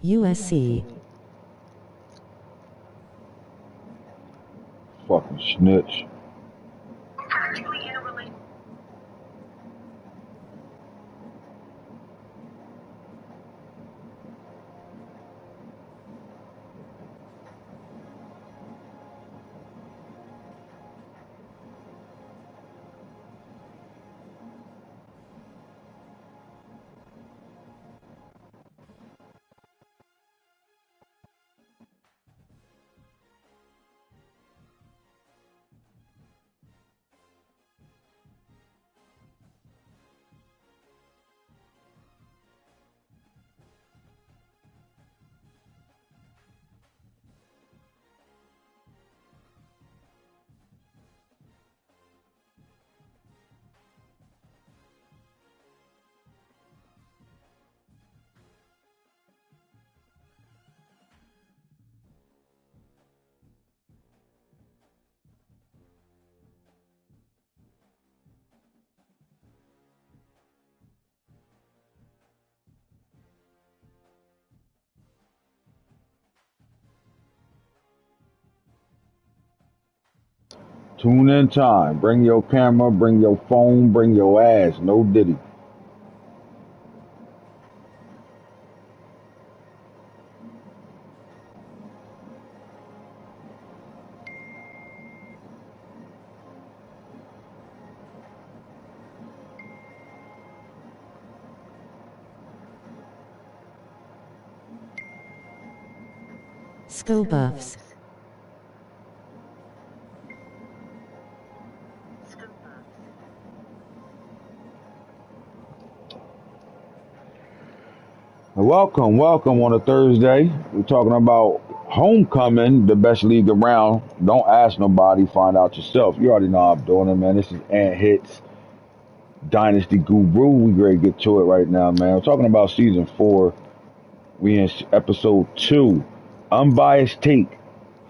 USC. Fucking snitch. Tune in time. Bring your camera, bring your phone, bring your ass. No diddy. School buffs. Welcome on a Thursday. We're talking about homecoming, the best league around. Don't ask nobody, find out yourself. You already know how I'm doing it, man. This is Ant Hits, Dynasty Guru. We ready to get to it right now, man. We're talking about season 4. We in episode 2. Unbiased take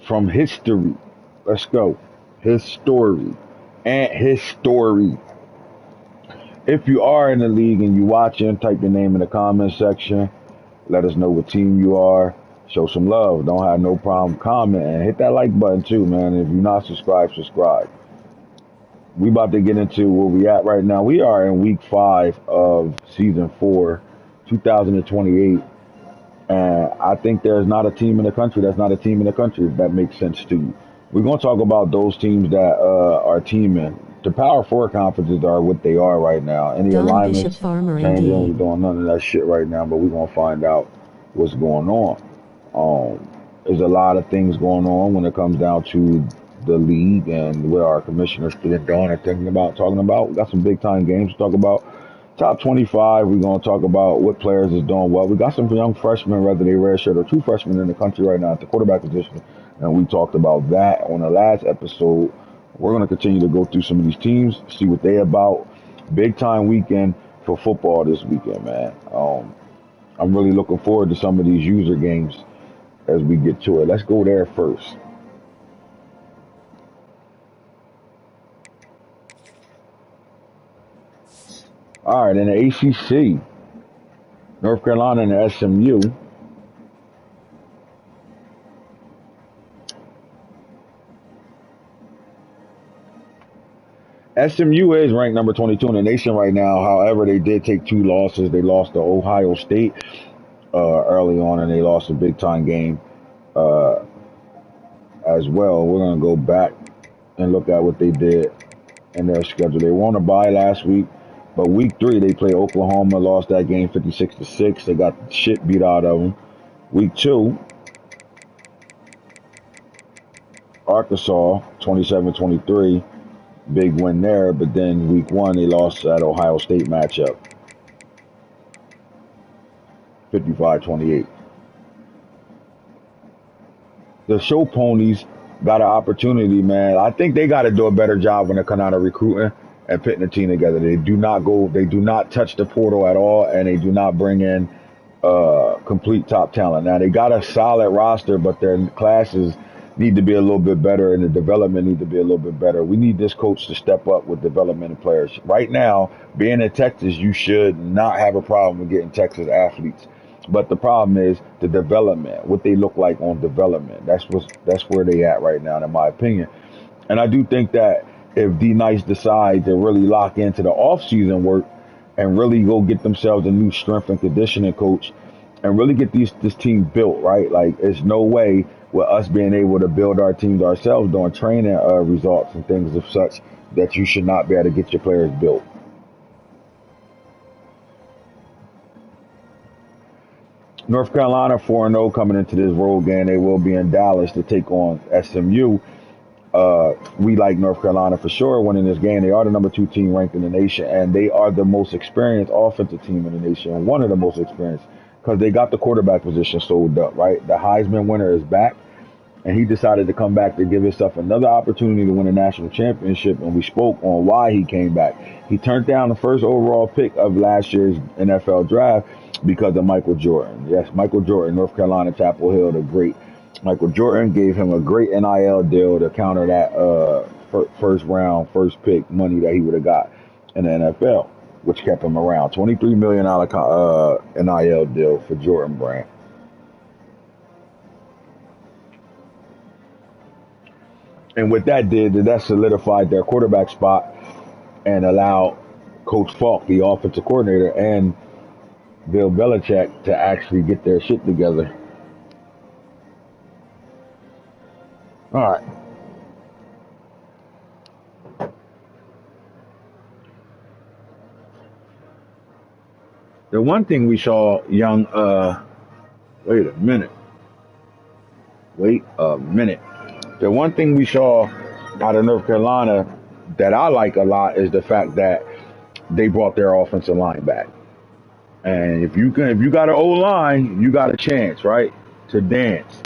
from HitsStory. Let's go. HitsStory. Ant HitsStory. If you are in the league and you watching, type your name in the comment section. Let us know what team you are. Show some love. Don't have no problem commenting. Hit that like button too, man. If you're not subscribed, subscribe. We about to get into where we at right now. We are in week 5 of season 4, 2028. And I think there's not a team in the country that's not a team in the country, if that makes sense to you. We're going to talk about those teams that are teaming. The Power 4 conferences are what they are right now. Any Don alignments, Bishop Farmer changing, MD. we're doing none of that shit right now, but we're going to find out what's going on. There's a lot of things going on when it comes down to the league and what our commissioner's been doing and thinking about, talking about. We got some big time games to talk about. Top 25, we're going to talk about what players is doing well. We got some young freshmen, whether they redshirt or true freshmen in the country right now at the quarterback position, and we talked about that on the last episode. We're going to continue to go through some of these teams, see what they about. Big time weekend for football this weekend, man. I'm really looking forward to some of these user games as we get to it. Let's go there first. All right, in the ACC, North Carolina and the SMU. SMU is ranked number 22 in the nation right now. However, they did take 2 losses. They lost to Ohio State early on, and they lost a big-time game as well. We're going to go back and look at what they did in their schedule. They won a bye last week, but week 3 they played Oklahoma, lost that game 56-6. They got the shit beat out of them. Week 2, Arkansas, 27-23. Big win there, but then week 1 they lost that Ohio State matchup, 55-28. The show ponies got an opportunity, man. I think they got to do a better job when they come out of recruiting and putting the team together. They do not touch the portal at all, and they do not bring in complete top talent. Now they got a solid roster, but their classes need to be a little bit better, and the development need to be a little bit better. We need this coach to step up with development of players. Right now, being in Texas, you should not have a problem with getting Texas athletes. But the problem is the development, what they look like on development. That's where they at right now, in my opinion. And I do think that if D Nice decide to really lock into the off-season work and really go get themselves a new strength and conditioning coach and really get this team built, right? Like, there's no way with us being able to build our teams ourselves doing training results and things of such that you should not be able to get your players built. North Carolina 4-0 coming into this road game. They will be in Dallas to take on SMU. We like North Carolina for sure winning this game. They are the number 2 team ranked in the nation, and they are the most experienced offensive team in the nation, and one of the most experienced because they got the quarterback position sold up, right? The Heisman winner is back, and he decided to come back to give himself another opportunity to win a national championship, and we spoke on why he came back. He turned down the first overall pick of last year's NFL draft because of Michael Jordan. Yes, Michael Jordan, North Carolina, Chapel Hill, the great Michael Jordan gave him a great NIL deal to counter that first round, first pick money that he would have got in the NFL, which kept him around. $23 million NIL deal for Jordan Brand. And what that did, that solidified their quarterback spot and allowed Coach Falk, the offensive coordinator, and Bill Belichick to actually get their shit together. All right. The one thing we saw young, wait a minute. The one thing we saw out of North Carolina that I like a lot is the fact that they brought their offensive line back. And if you got an old line, you got a chance, right, to dance.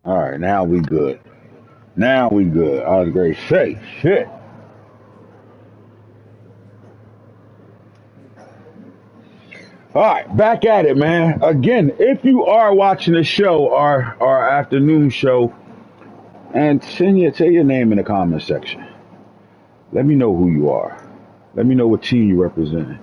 All right, now we good. Now we good. I was great. Shit. All right, back at it, man. Again, if you are watching the show, our afternoon show, and say your name in the comment section. Let me know who you are. Let me know what team you represent.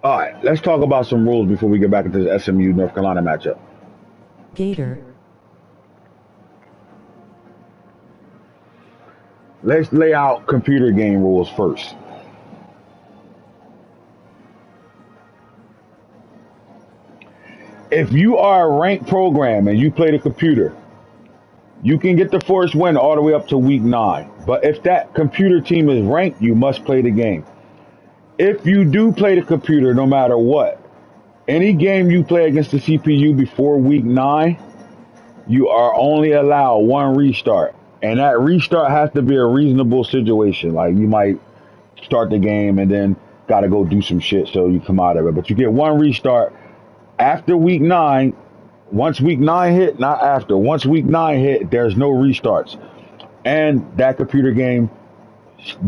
All right, let's talk about some rules before we get back into the SMU North Carolina matchup. Gator. Let's lay out computer game rules first. If you are a ranked program and you play the computer, you can get the first win all the way up to week 9. But if that computer team is ranked, you must play the game. If you do play the computer, no matter what, any game you play against the CPU before week 9, you are only allowed one restart. And that restart has to be a reasonable situation. Like, you might start the game and then got to go do some shit so you come out of it. But you get one restart after week 9. Once week 9 hit, not after. Once week 9 hit, there's no restarts. And that computer game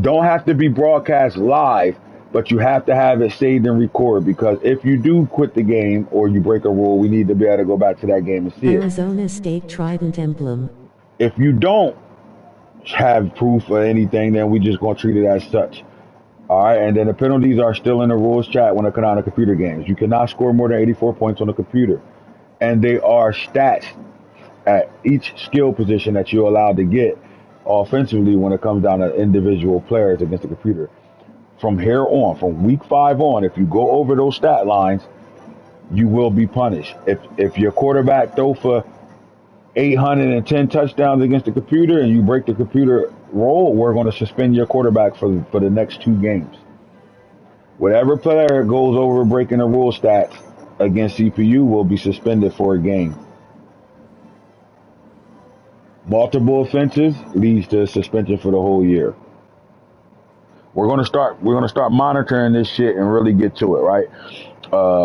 don't have to be broadcast live, but you have to have it saved and record, because if you do quit the game or you break a rule, we need to be able to go back to that game and see it. Arizona State Trident Emblem. If you don't have proof or anything, then we just going to treat it as such. All right, and then the penalties are still in the rules chat when it comes down to computer games. You cannot score more than 84 points on the computer. And they are stats at each skill position that you're allowed to get offensively when it comes down to individual players against the computer. From here on, from week 5 on, if you go over those stat lines, you will be punished. If your quarterback throw for 810 touchdowns against the computer and you break the computer rule, we're going to suspend your quarterback for the next 2 games. Whatever player goes over breaking the rule stats against CPU will be suspended for a game. Multiple offenses leads to suspension for the whole year. We're gonna start monitoring this shit and really get to it, right?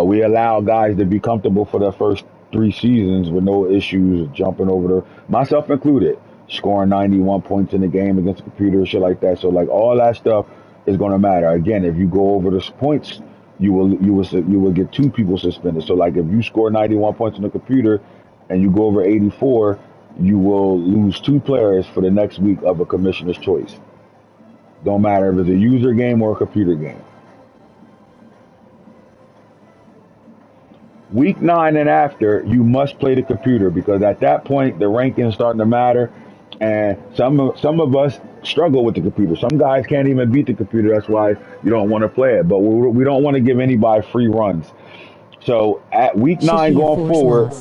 We allow guys to be comfortable for their first 3 seasons with no issues jumping over myself included, scoring 91 points in the game against the computer, shit like that. So like all that stuff is gonna matter. Again, if you go over the points, you will get 2 people suspended. So like if you score 91 points on the computer and you go over 84, you will lose 2 players for the next week of a commissioner's choice. Don't matter if it's a user game or a computer game. Week 9 and after, you must play the computer because at that point, the ranking is starting to matter. And some of us struggle with the computer. Some guys can't even beat the computer. That's why you don't want to play it. But we don't want to give anybody free runs. So at week 9 going forward,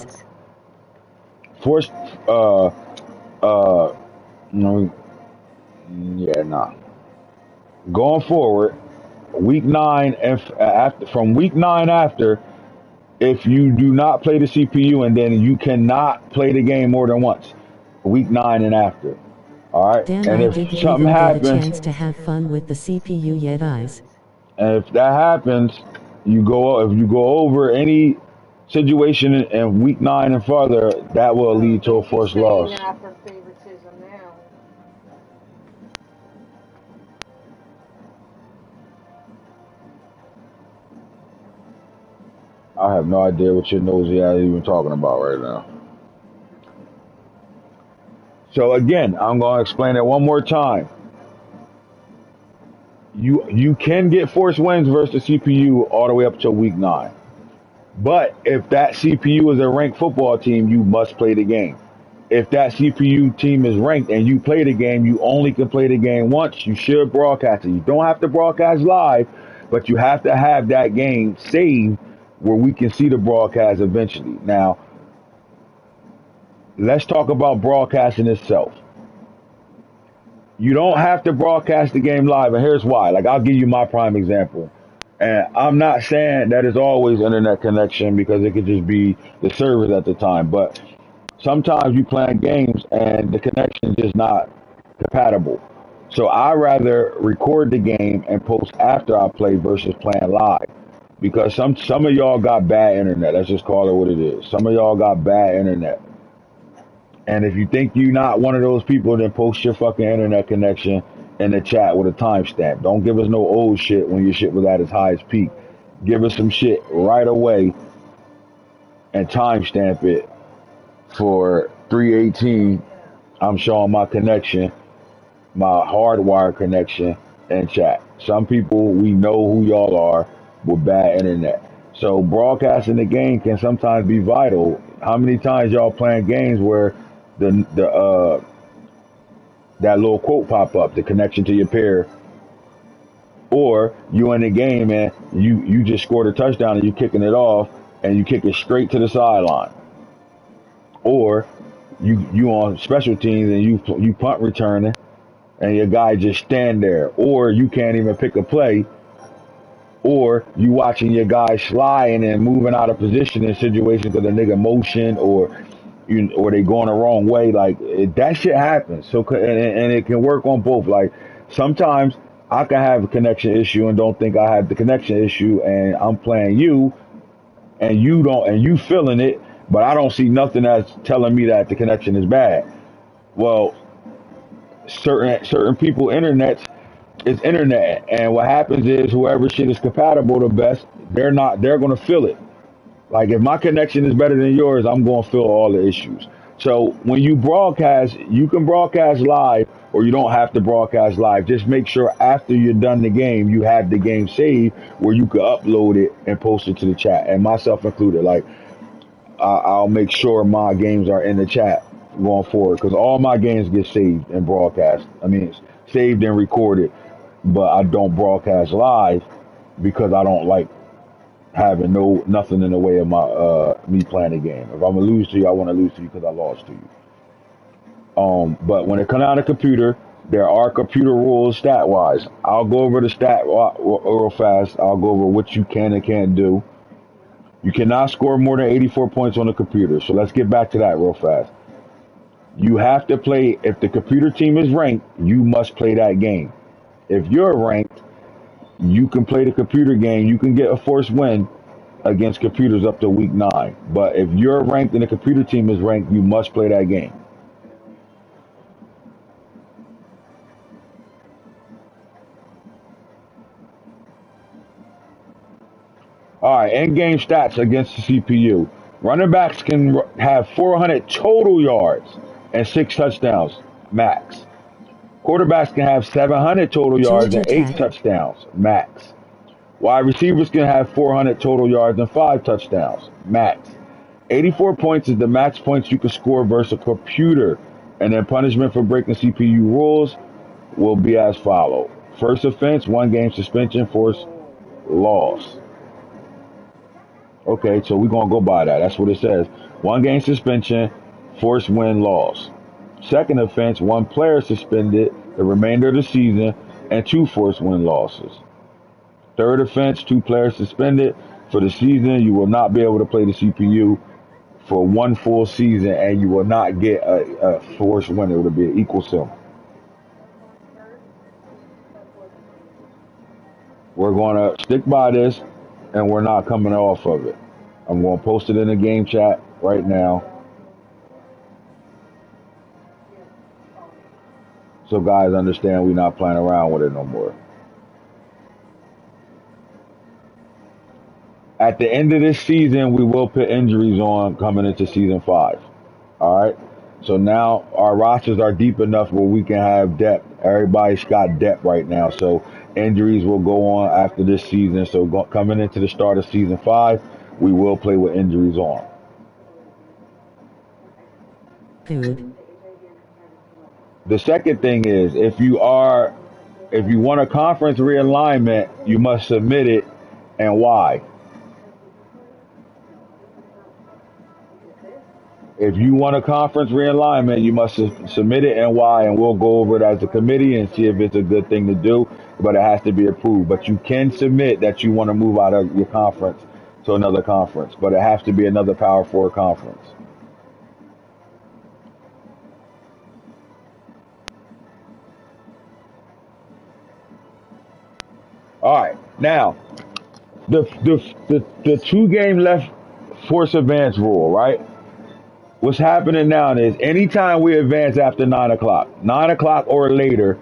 going forward, week 9 and from week 9 after, if you do not play the CPU, and then you cannot play the game more than once, week 9 and after. All right. Dan, and I if didn't something even happens, get a chance to have fun with the CPU yet, eyes. and if that happens, if you go over any situation in week 9 and further, that will lead to a forced loss. I have no idea what your nosy ass is even talking about right now. So again, I'm going to explain it one more time. You can get forced wins versus the CPU all the way up to week 9. But if that CPU is a ranked football team, you must play the game. If that CPU team is ranked and you play the game, you only can play the game once. You should broadcast it. You don't have to broadcast live, but you have to have that game saved where we can see the broadcast eventually. Now, let's talk about broadcasting itself. You don't have to broadcast the game live, and here's why. Like, I'll give you my prime example. And I'm not saying that it's always internet connection because it could just be the servers at the time. But sometimes you playing games and the connection is just not compatible. So I rather record the game and post after I play versus playing live. Because some of y'all got bad internet. Let's just call it what it is. Some of y'all got bad internet. And if you think you're not one of those people, then post your fucking internet connection in the chat with a timestamp. Don't give us no old shit when your shit was at its highest peak. Give us some shit right away and timestamp it for 318. I'm showing my connection, my hardwired connection in chat. Some people, we know who y'all are with bad internet. So broadcasting the game can sometimes be vital. How many times y'all playing games where that little quote pop up, the connection to your pair, or you in the game and you just scored a touchdown and you kicking it off and you kick it straight to the sideline, or you on special teams and you punt returning and your guy just stand there, or you can't even pick a play, or you watching your guy sliding and moving out of position in situations because the nigga motion or they going the wrong way. Like that shit happens. So and it can work on both. Like sometimes I can have a connection issue and don't think I have the connection issue, and I'm playing you, and you don't, and you feeling it, but I don't see nothing that's telling me that the connection is bad. Well, certain people internet is internet, and what happens is whoever shit is compatible the best, they're gonna feel it. Like if my connection is better than yours, I'm gonna feel all the issues. So when you broadcast, you can broadcast live or you don't have to broadcast live. Just make sure after you're done the game, you have the game saved where you can upload it and post it to the chat, and myself included. Like I'll make sure my games are in the chat going forward because all my games get saved and broadcast. I mean, it's saved and recorded, but I don't broadcast live because I don't like having nothing in the way of my me playing the game. If I'm gonna lose to you, I want to lose to you because I lost to you. But when it comes out of the computer, There are computer rules stat wise. I'll go over the real fast. I'll go over what you can and can't do. You cannot score more than 84 points on the computer. So let's get back to that real fast. You have to play, if the computer team is ranked, you must play that game. If you're ranked, you can play the computer game. You can get a forced win against computers up to week 9. But if you're ranked and the computer team is ranked, you must play that game. All right, in-game stats against the CPU. Running backs can have 400 total yards and 6 touchdowns max. Quarterbacks can have 700 total yards Georgia and 8 Tech. touchdowns max. Wide receivers can have 400 total yards and 5 touchdowns max. 84 points is the max points you can score versus a computer. And then punishment for breaking CPU rules will be as follows. First offense, 1 game suspension, forced loss. Okay, so we're going to go by that. That's what it says. 1 game suspension, forced win loss. Second offense, 1 player suspended the remainder of the season, and 2 forced win losses. Third offense, 2 players suspended for the season. You will not be able to play the CPU for 1 full season, and you will not get a forced win. It will be an equal sum. We're going to stick by this, and we're not coming off of it. I'm going to post it in the game chat right now, so guys understand we're not playing around with it no more. At the end of this season, we will put injuries on coming into season 5. All right. So now our rosters are deep enough where we can have depth. Everybody's got depth right now. So injuries will go on after this season. So coming into the start of season 5, we will play with injuries on. Food. The second thing is if you want a conference realignment, you must submit it, and why. If you want a conference realignment, you must submit it and why, and we'll go over it as a committee and see if it's a good thing to do, but it has to be approved. But you can submit that you want to move out of your conference to another conference, but it has to be another Power 4 conference. All right, now, the 2 game left force advance rule, right? What's happening now is anytime we advance after 9 o'clock or later,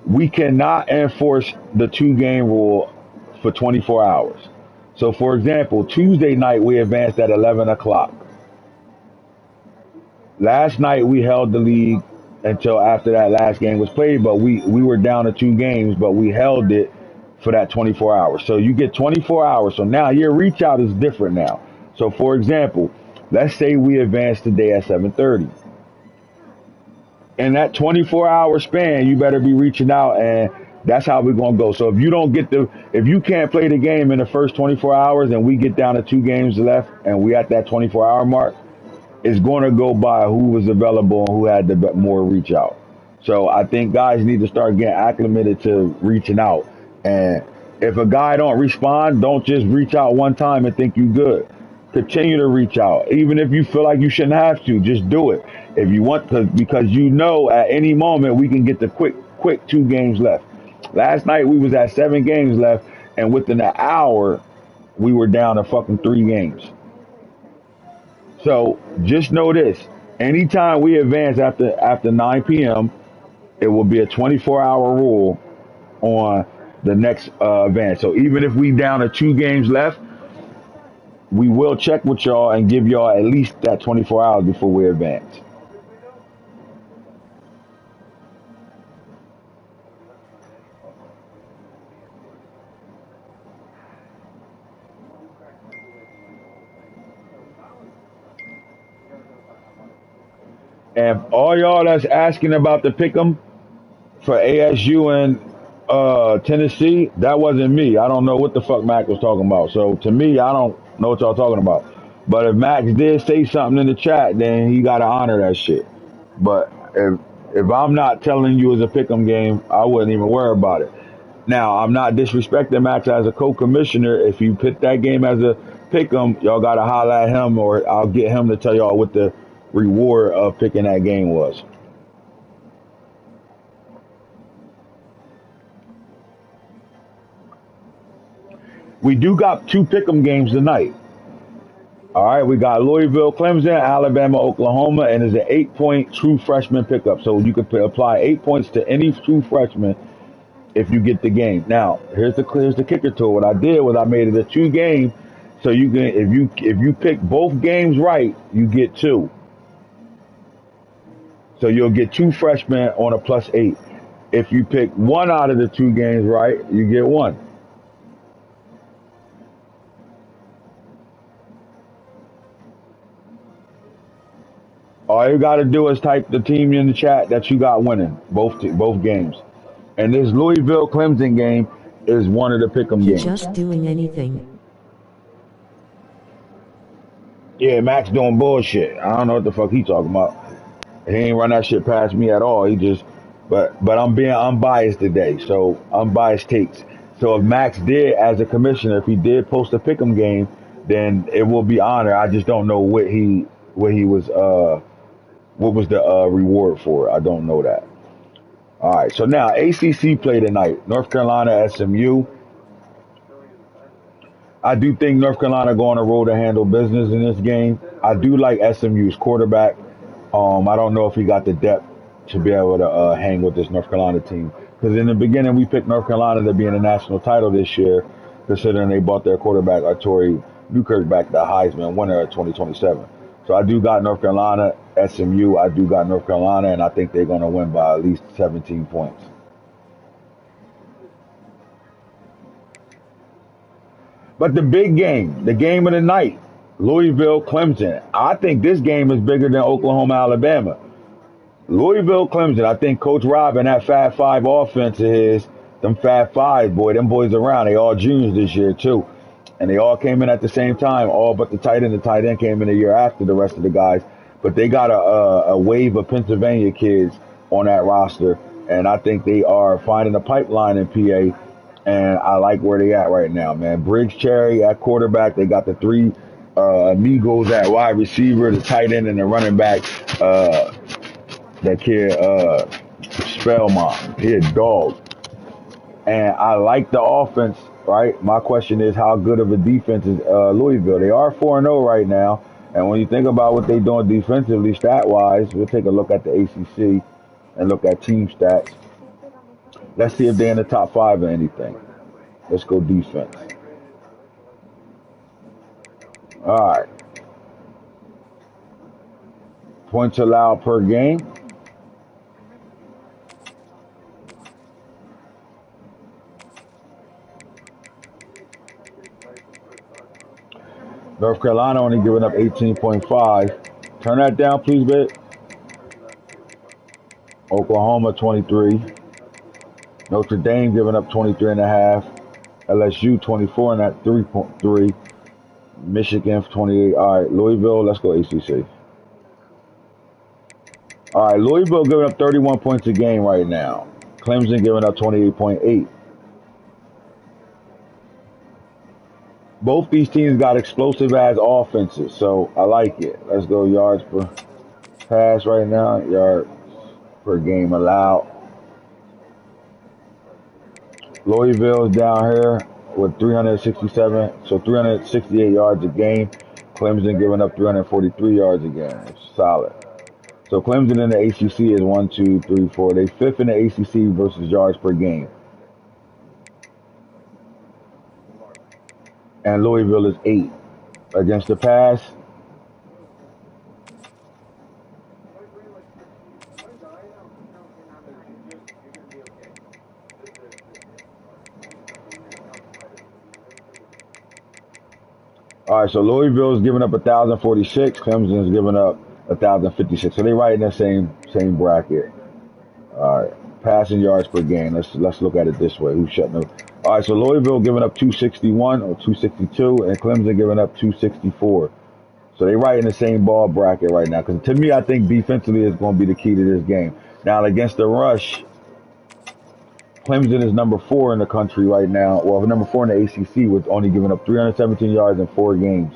we cannot enforce the 2 game rule for 24 hours. So, for example, Tuesday night we advanced at 11 o'clock. Last night we held the league until after that last game was played, but we were down to 2 games, but we held it for that 24 hours. So you get 24 hours. So now your reach out is different now. So, for example, let's say we advance today at 7:30. In that 24-hour span, you better be reaching out, and that's how we're gonna go. So if you can't play the game in the first 24 hours, and we get down to 2 games left, and we at that 24-hour mark, it's going to go by who was available and who had the more reach out. So I think guys need to start getting acclimated to reaching out. And if a guy don't respond, don't just reach out one time and think you good. Continue to reach out. Even if you feel like you shouldn't have to, just do it. If you want to, because you know at any moment we can get the quick 2 games left. Last night we was at 7 games left, and within an hour we were down to fucking 3 games. So just know this. Anytime we advance after 9 p.m., it will be a 24-hour rule on the next advance. So even if we down to 2 games left, we will check with y'all and give y'all at least that 24 hours before we advance. And all y'all that's asking about the pick'em for ASU and Tennessee, that wasn't me. I don't know what the fuck Mac was talking about. So to me, I don't know what y'all talking about. But if Max did say something in the chat, then he got to honor that shit. But if If I'm not telling you it's a pick'em game, I wouldn't even worry about it. Now, I'm not disrespecting Max as a co-commissioner. If you pick that game as a pick'em, y'all gotta holler at him, or I'll get him to tell y'all what the reward of picking that game was. We do got two pick'em games tonight. All right, we got Louisville, Clemson, Alabama, Oklahoma, and it's an 8-point true freshman pickup. So you can apply 8 points to any true freshman if you get the game. Now, here's the kicker to it. What I did was I made it a 2 game, so you can if you pick both games right, you get 2. So you'll get 2 freshmen on a +8. If you pick one out of the 2 games right, you get 1. All you got to do is type the team in the chat that you got winning both games. And this Louisville Clemson game is one of the pick'em He games. just doing anything. Yeah, Max doing bullshit. I don't know what the fuck he talking about. He ain't run that shit past me at all. He just, but I'm being unbiased today, so unbiased takes. So if Max did, as a commissioner, if he did post a pick'em game, then it will be honored. I just don't know what he was what was the reward for it. I don't know that. All right, so now ACC play tonight. North Carolina, SMU. I do think North Carolina go on the road to handle business in this game. I do like SMU's quarterback. I don't know if he got the depth to be able to hang with this North Carolina team. Because in the beginning, we picked North Carolina to be in the national title this year, considering they bought their quarterback, Tory Newkirk, back, the Heisman winner of 2027. So I do got North Carolina, SMU. I do got North Carolina, and I think they're going to win by at least 17 points. But the big game, the game of the night, Louisville, Clemson. I think this game is bigger than Oklahoma, Alabama. Louisville, Clemson. I think Coach Rob and that Fab Five offense of his, them Fab Five, boy, them boys around. They all juniors this year too, and they all came in at the same time. All but the tight end. The tight end came in a year after the rest of the guys. But they got a wave of Pennsylvania kids on that roster, and I think they are finding a pipeline in PA. And I like where they at right now, man. Briggs, Cherry at quarterback. They got the 3 amigos at wide receiver, the tight end, and the running back. That kid, Spellman. He a dog. And I like the offense, right? My question is, how good of a defense is Louisville? They are 4-0 right now. And when you think about what they're doing defensively, stat-wise, we'll take a look at the ACC and look at team stats. Let's see if they're in the top 5 or anything. Let's go defense. All right. Points allowed per game. North Carolina only giving up 18.5. Turn that down, please, babe. Oklahoma 23. Notre Dame giving up 23.5. LSU 24 and at 3.3. Michigan 28. All right, Louisville, let's go ACC. All right, Louisville giving up 31 points a game right now. Clemson giving up 28.8. Both these teams got explosive ass offenses, so I like it. Let's go yards per pass right now. Yards per game allowed. Louisville is down here with 367, so 368 yards a game. Clemson giving up 343 yards a game. It's solid. So Clemson in the ACC is 1, 2, 3, 4. They 5th in the ACC versus yards per game. And Louisville is 8 against the pass. All right, so Louisville is giving up 1,046. Clemson is giving up 1,056. So they right in the same bracket. All right, passing yards per game. Let's look at it this way. Who's shutting up? All right, so Louisville giving up 261 or 262, and Clemson giving up 264. So they right in the same ball bracket right now. Because to me, I think defensively is going to be the key to this game. Now against the rush, Clemson is number 4 in the country right now. Well, number 4 in the ACC with only giving up 317 yards in 4 games.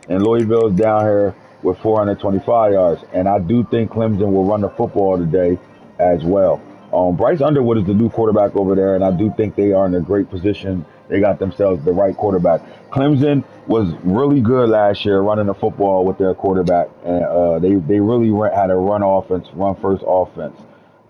And Louisville is down here with 425 yards. And I do think Clemson will run the football today as well. Bryce Underwood is the new quarterback over there, and I do think they are in a great position. They got themselves the right quarterback. Clemson was really good last year running the football with their quarterback, and they really had a run offense, run first offense.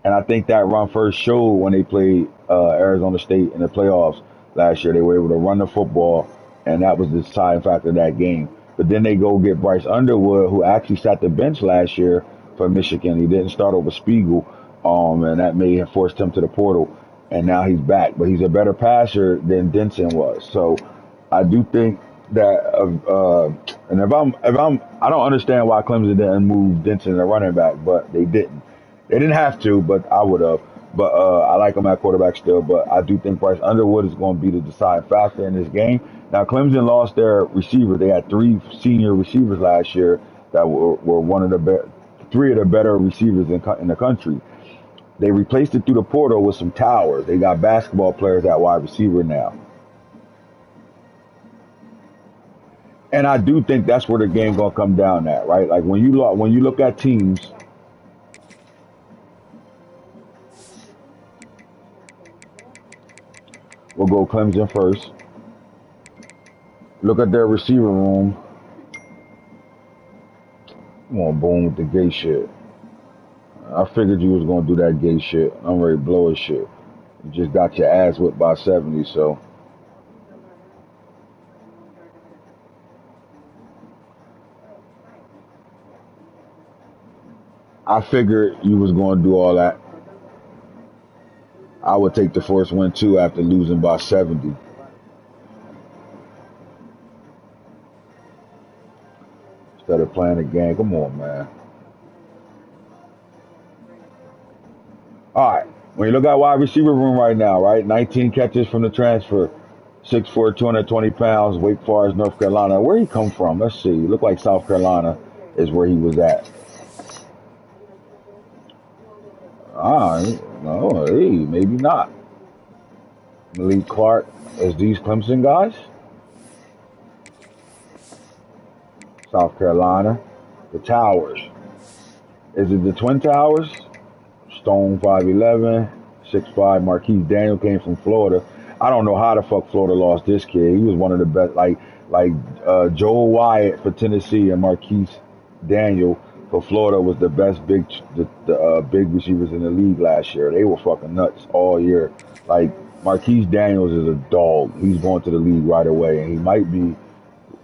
And I think that run first showed when they played Arizona State in the playoffs last year. They were able to run the football, and that was the deciding factor of that game. But then they go get Bryce Underwood, who actually sat the bench last year for Michigan. He didn't start over Spiegel, and that may have forced him to the portal. And now he's back, but he's a better passer than Denson was. So I do think that, and I don't understand why Clemson didn't move Denson to running back, but they didn't. They didn't have to, but I would have. But I like him at quarterback still. But I do think Bryce Underwood is going to be the deciding factor in this game. Now, Clemson lost their receiver. They had 3 senior receivers last year that were one of the 3 of the better receivers in the country. They replaced it through the portal with some towers. They got basketball players at wide receiver now. And I do think that's where the game going to come down at, right? Like when you look at teams, we'll go Clemson first. Look at their receiver room. Come on, boom with the gay shit. I figured you was going to do that gay shit. I'm ready to blow his shit. You just got your ass whipped by 70, so. I figured you was going to do all that. I would take the first win too after losing by 70. Instead of playing the game. Come on, man. All right. When you look at wide receiver room right now, right? 19 catches from the transfer. 6'4", 220 pounds. Wake Forest, North Carolina. Where he come from? Let's see. He looked like South Carolina is where he was at. All right. No, hey, maybe not. Malik Clark is these Clemson guys. South Carolina. The Towers. Is it the Twin Towers? Stone 5'11", 6'5". Marquise Daniel came from Florida. I don't know how the fuck Florida lost this kid. He was one of the best, like Joel Wyatt for Tennessee and Marquise Daniel for Florida was the best big receivers in the league last year. They were fucking nuts all year. Like Marquise Daniels is a dog. He's going to the league right away, and he might be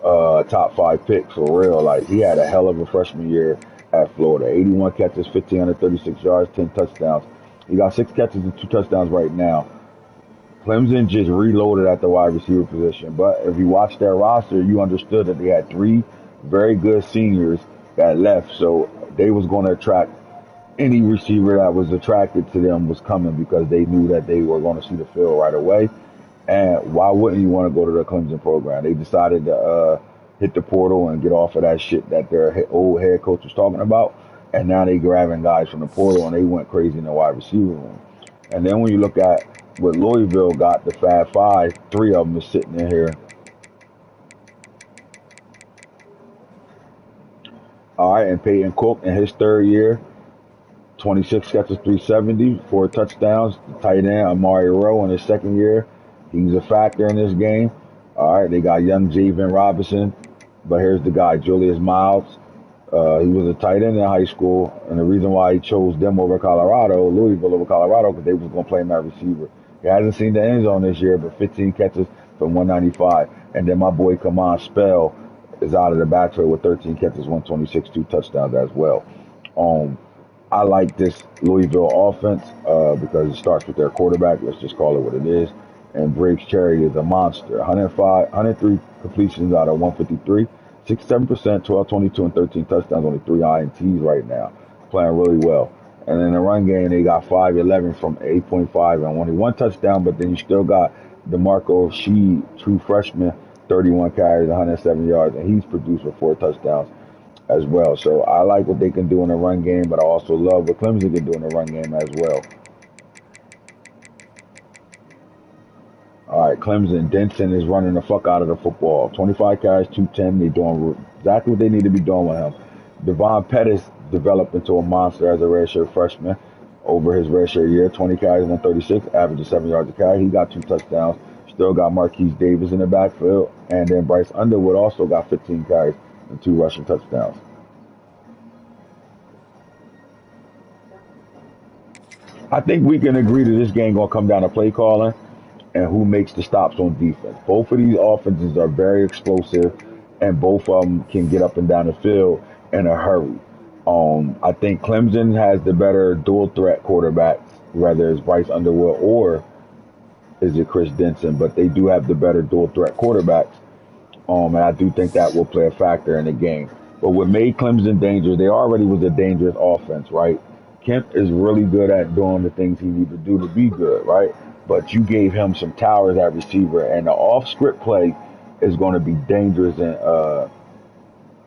top 5 pick for real. Like he had a hell of a freshman year at Florida. 81 catches, 1,536 yards, 10 touchdowns. He got 6 catches and 2 touchdowns right now. Clemson just reloaded at the wide receiver position. But if you watch their roster, you understood that they had 3 very good seniors that left. So they was going to attract any receiver that was attracted to them was coming because they knew that they were going to see the field right away. And why wouldn't you want to go to the Clemson program? They decided to hit the portal and get off of that shit that their old head coach was talking about. And now they grabbing guys from the portal and they went crazy in the wide receiver room. And then when you look at what Louisville got, the Fab 5, 3 of them is sitting in here. All right, and Peyton Cook in his 3rd year, 26 catches, 370, 4 touchdowns. The tight end, Amari Rowe, in his 2nd year. He's a factor in this game. All right, they got young Javen Robinson. But here's the guy, Julius Miles. He was a tight end in high school, and the reason why he chose them over Colorado, Louisville over Colorado, because they was going to play him at receiver. He hasn't seen the end zone this year, but 15 catches for 195. And then my boy Kaman Spell is out of the backfield with 13 catches, 126, 2 touchdowns as well. I like this Louisville offense because it starts with their quarterback. Let's just call it what it is. And Briggs Cherry is a monster. 103 completions out of 153. 67%, 12, 22, and 13 touchdowns, only 3 INTs right now. Playing really well. And in the run game, they got 5-11 from 8.5 and only 1 touchdown, but then you still got DeMarco Sheed, true freshman, 31 carries, 107 yards, and he's produced for 4 touchdowns. as well. So I like what they can do in the run game, but I also love what Clemson can do in the run game as well. All right, Clemson. Denson is running the fuck out of the football. 25 carries, 210. They doing exactly what they need to be doing with him. Devon Pettis developed into a monster as a redshirt freshman over his redshirt year. 20 carries, 136, averaging 7 yards a carry. He got 2 touchdowns. Still got Marquise Davis in the backfield. And then Bryce Underwood also got 15 carries and 2 rushing touchdowns. I think we can agree that this game going to come down to play calling and who makes the stops on defense. Both of these offenses are very explosive, and both of them can get up and down the field in a hurry. I think Clemson has the better dual threat quarterbacks, whether it's Bryce Underwood or is it Chris Denson, but they do have the better dual threat quarterbacks. And I do think that will play a factor in the game. But what made Clemson dangerous, they already was a dangerous offense, right? Kemp is really good at doing the things he needs to do to be good, right? But you gave him some towers at receiver, and the off-script play is going to be dangerous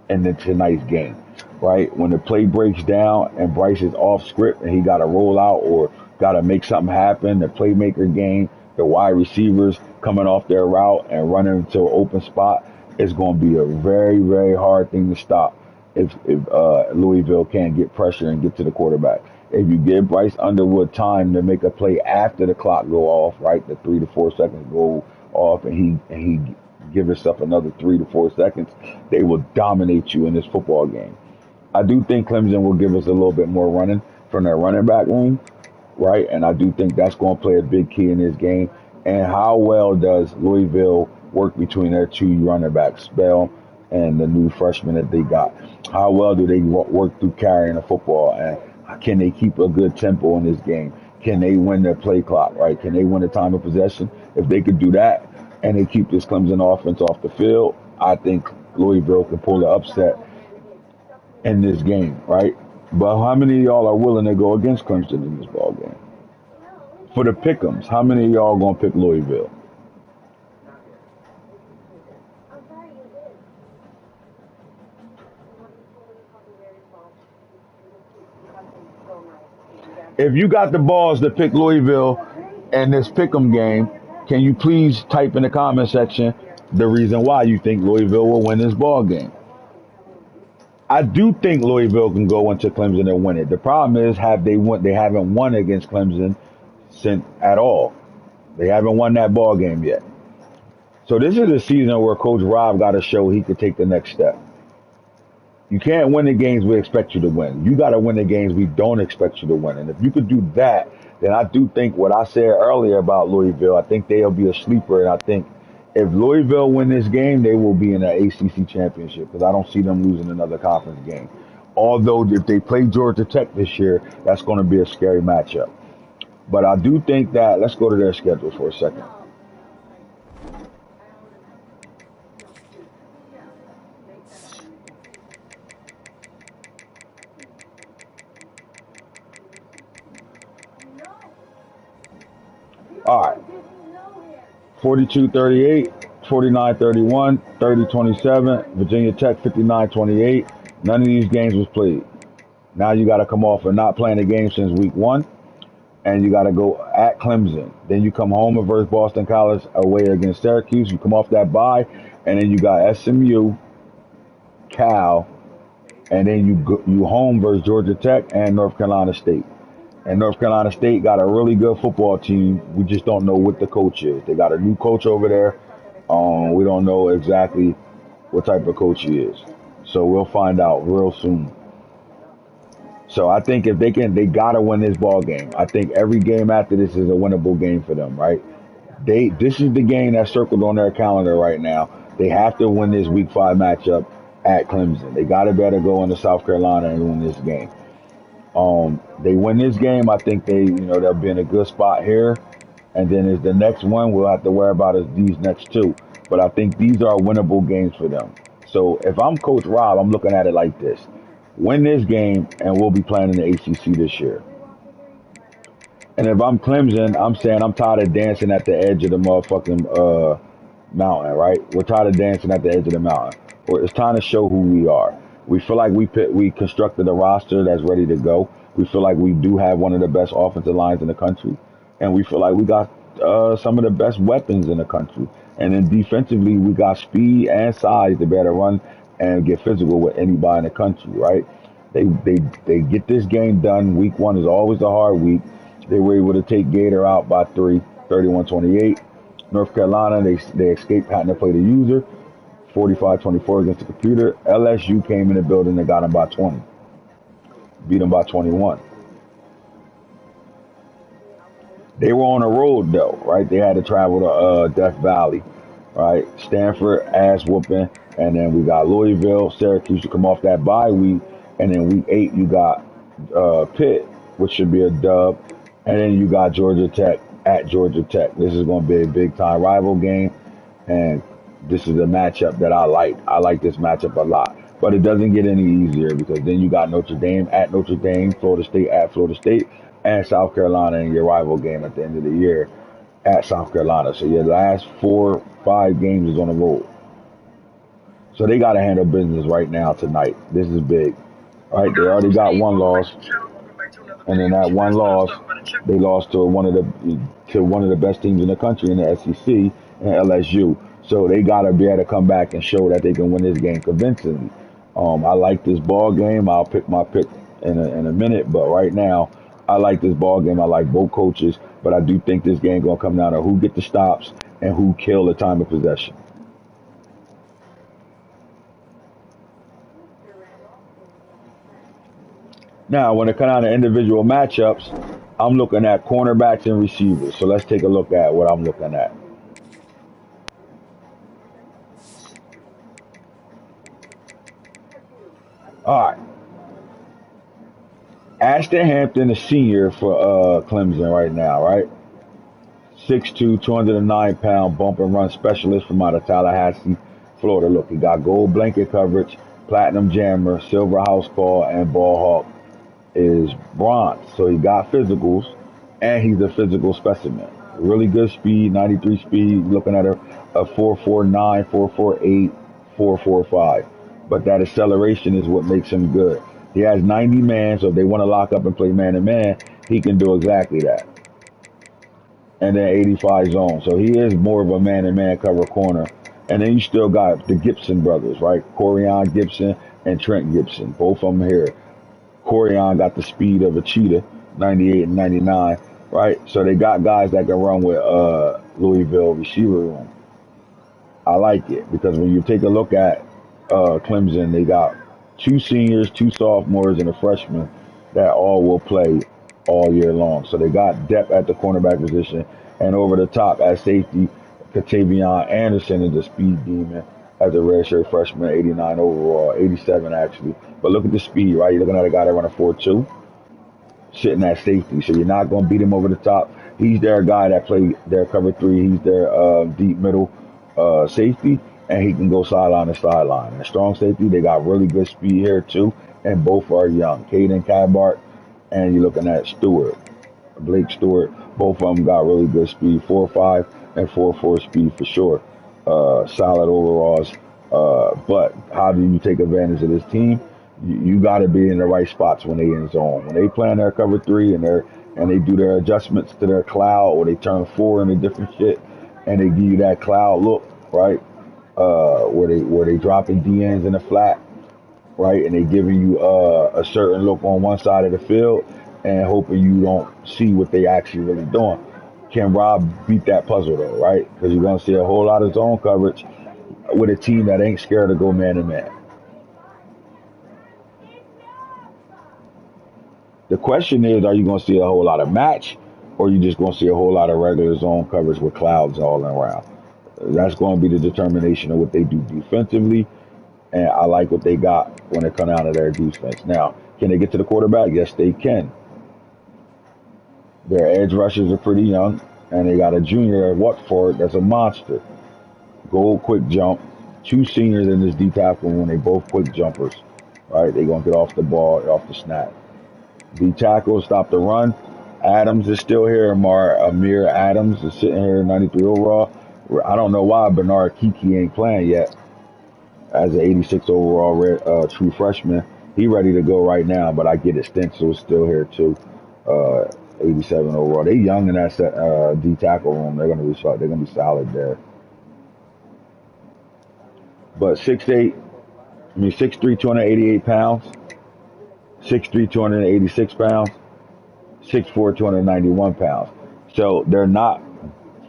in tonight's game, right? When the play breaks down and Bryce is off-script and he got to roll out or got to make something happen, the playmaker game, the wide receivers coming off their route and running into an open spot, it's going to be a very, very hard thing to stop if Louisville can't get pressure and get to the quarterback. If you give Bryce Underwood time to make a play after the clock go off, right, the 3 to 4 seconds go off, and he give himself another 3 to 4 seconds, they will dominate you in this football game. I do think Clemson will give us a little bit more running from their running back room, right? And I do think that's going to play a big key in this game. And how well does Louisville work between their 2 running backs, Bell and the new freshman that they got? How well do they work through carrying the football? And can they keep a good tempo in this game? Can they win their play clock, right? Can they win the time of possession? If they could do that and they keep this Clemson offense off the field, I think Louisville can pull the upset in this game, right? But how many of y'all are willing to go against Clemson in this ball game? For the pick'ems, how many of y'all going to pick Louisville? If you got the balls to pick Louisville in this pick'em game, can you please type in the comment section the reason why you think Louisville will win this ball game? I do think Louisville can go into Clemson and win it. The problem is, they haven't won against Clemson since at all. They haven't won that ball game yet. So this is a season where Coach Rob got to show he could take the next step. You can't win the games we expect you to win. You got to win the games we don't expect you to win. And if you could do that, then I do think what I said earlier about Louisville, I think they'll be a sleeper. And I think if Louisville win this game, they will be in the ACC championship because I don't see them losing another conference game. Although if they play Georgia Tech this year, that's going to be a scary matchup. But I do think that, let's go to their schedule for a second. All right. 42-38, 49-31, 30-27, Virginia Tech 59-28. None of these games was played. Now you got to come off of not playing a game since week 1, and you got to go at Clemson. Then you come home versus Boston College away against Syracuse. You come off that bye, and then you got SMU, Cal, and then you home versus Georgia Tech and North Carolina State. And North Carolina State got a really good football team. We just don't know what the coach is. They got a new coach over there. We don't know exactly what type of coach he is. So we'll find out real soon. So I think if they got to win this ball game. I think every game after this is a winnable game for them, right? This is the game that's circled on their calendar right now. They have to win this Week 5 matchup at Clemson. They got to better go into South Carolina and win this game. They win this game, I think they'll be in a good spot here. And then is the next one we'll have to worry about is these next 2. But I think these are winnable games for them. So if I'm Coach Rob, I'm looking at it like this. Win this game, and we'll be playing in the ACC this year. And if I'm Clemson, I'm saying I'm tired of dancing at the edge of the motherfucking mountain, right? We're tired of dancing at the edge of the mountain. It's time to show who we are. We feel like we constructed a roster that's ready to go. We feel like we do have one of the best offensive lines in the country, and we feel like we got some of the best weapons in the country. And then defensively, we got speed and size to be able to run and get physical with anybody in the country, right? They get this game done. Week one is always a hard week. They were able to take Gator out by 31-28. North Carolina, they escaped having to play the user, 45-24 against the computer. LSU came in the building and got them by 20, beat them by 21. They were on the road though, right? They had to travel to Death Valley, right? Stanford ass whooping, and then we got Louisville, Syracuse to come off that bye week, and then week 8 you got Pitt, which should be a dub, and then you got Georgia Tech at Georgia Tech. This is going to be a big time rival game, and this is a matchup that I like. I like this matchup a lot, but it doesn't get any easier because then you got Notre Dame at Notre Dame, Florida State at Florida State, and South Carolina in your rival game at the end of the year at South Carolina. So your last 4-5 games is on the road. So they got to handle business right now tonight. This is big. All right, they already got one loss, and then that one loss, they lost to one of the best teams in the country in the SEC and LSU. So they got to be able to come back and show that they can win this game convincingly. I like this ball game. I'll pick my pick in a minute, but right now, I like this ball game. I like both coaches, but I do think this game gonna come down to who get the stops and who kill the time of possession. Now, when it comes down to individual matchups, I'm looking at cornerbacks and receivers. So let's take a look at what I'm looking at. All right. Ashton Hampton, a senior for Clemson right now, right? 6'2", 209-pound bump and run specialist from out of Tallahassee, Florida. Look, he got gold blanket coverage, platinum jammer, silver house call, and ball hawk is bronze. So he got physicals, and he's a physical specimen. Really good speed, 93 speed, looking at a 4.49, 4.48, 4.45. But that acceleration is what makes him good. He has 90 man, so if they want to lock up and play man-to-man, he can do exactly that. And then 85 zone. So he is more of a man-to-man cover corner. And then you still got the Gibson brothers, right? Corian Gibson and Trent Gibson, both of them here. Corian got the speed of a cheetah, 98 and 99, right? So they got guys that can run with Louisville receiver room. I like it because when you take a look at Clemson, they got 2 seniors, 2 sophomores, and a freshman that all will play all year long. So they got depth at the cornerback position, and over the top at safety, Katavion Anderson is a speed demon as a redshirt freshman, 89 overall, 87 actually. But look at the speed, right? You're looking at a guy that run a 4.2, sitting at safety, so you're not going to beat him over the top. He's their guy that play their cover 3. He's their deep middle safety, and he can go sideline to sideline. And strong safety, they got really good speed here too, and both are young. Caden Cabart, and you're looking at Blake Stewart. Both of them got really good speed, 4.5 and 4.4 speed for sure. Solid overalls. But how do you take advantage of this team? You got to be in the right spots when they in zone. When they plan their cover 3 and they do their adjustments to their cloud, or they turn 4 into different shit, and they give you that cloud look, right? Where they dropping DNs in the flat, right? And they giving you a certain look on one side of the field and hoping you don't see what they actually really doing. Can Rob beat that puzzle though, right? Because you're gonna see a whole lot of zone coverage with a team that ain't scared to go man to man. The question is, are you gonna see a whole lot of match, or you just gonna see a whole lot of regular zone coverage with clouds all around? That's going to be the determination of what they do defensively, and I like what they got when it comes down to their defense. Now, can they get to the quarterback? Yes, they can. Their edge rushers are pretty young, and they got a junior at Watford that's a monster. Gold quick jump. 2 seniors in this D tackle when they both quick jumpers. Right? They're going to get off the ball, off the snap. D tackle, stop the run. Adams is still here. Amir Adams is sitting here, 93 overall. I don't know why Bernard Kiki ain't playing yet. as an 86 overall true freshman. He ready to go right now, but I get it. Stencil's still here too. 87 overall. They young in that D tackle room. They're gonna be They're gonna be solid there. But 6'8", 6'3", 288 pounds. 6'3", 286 pounds. 6'4", 291 pounds. So they're not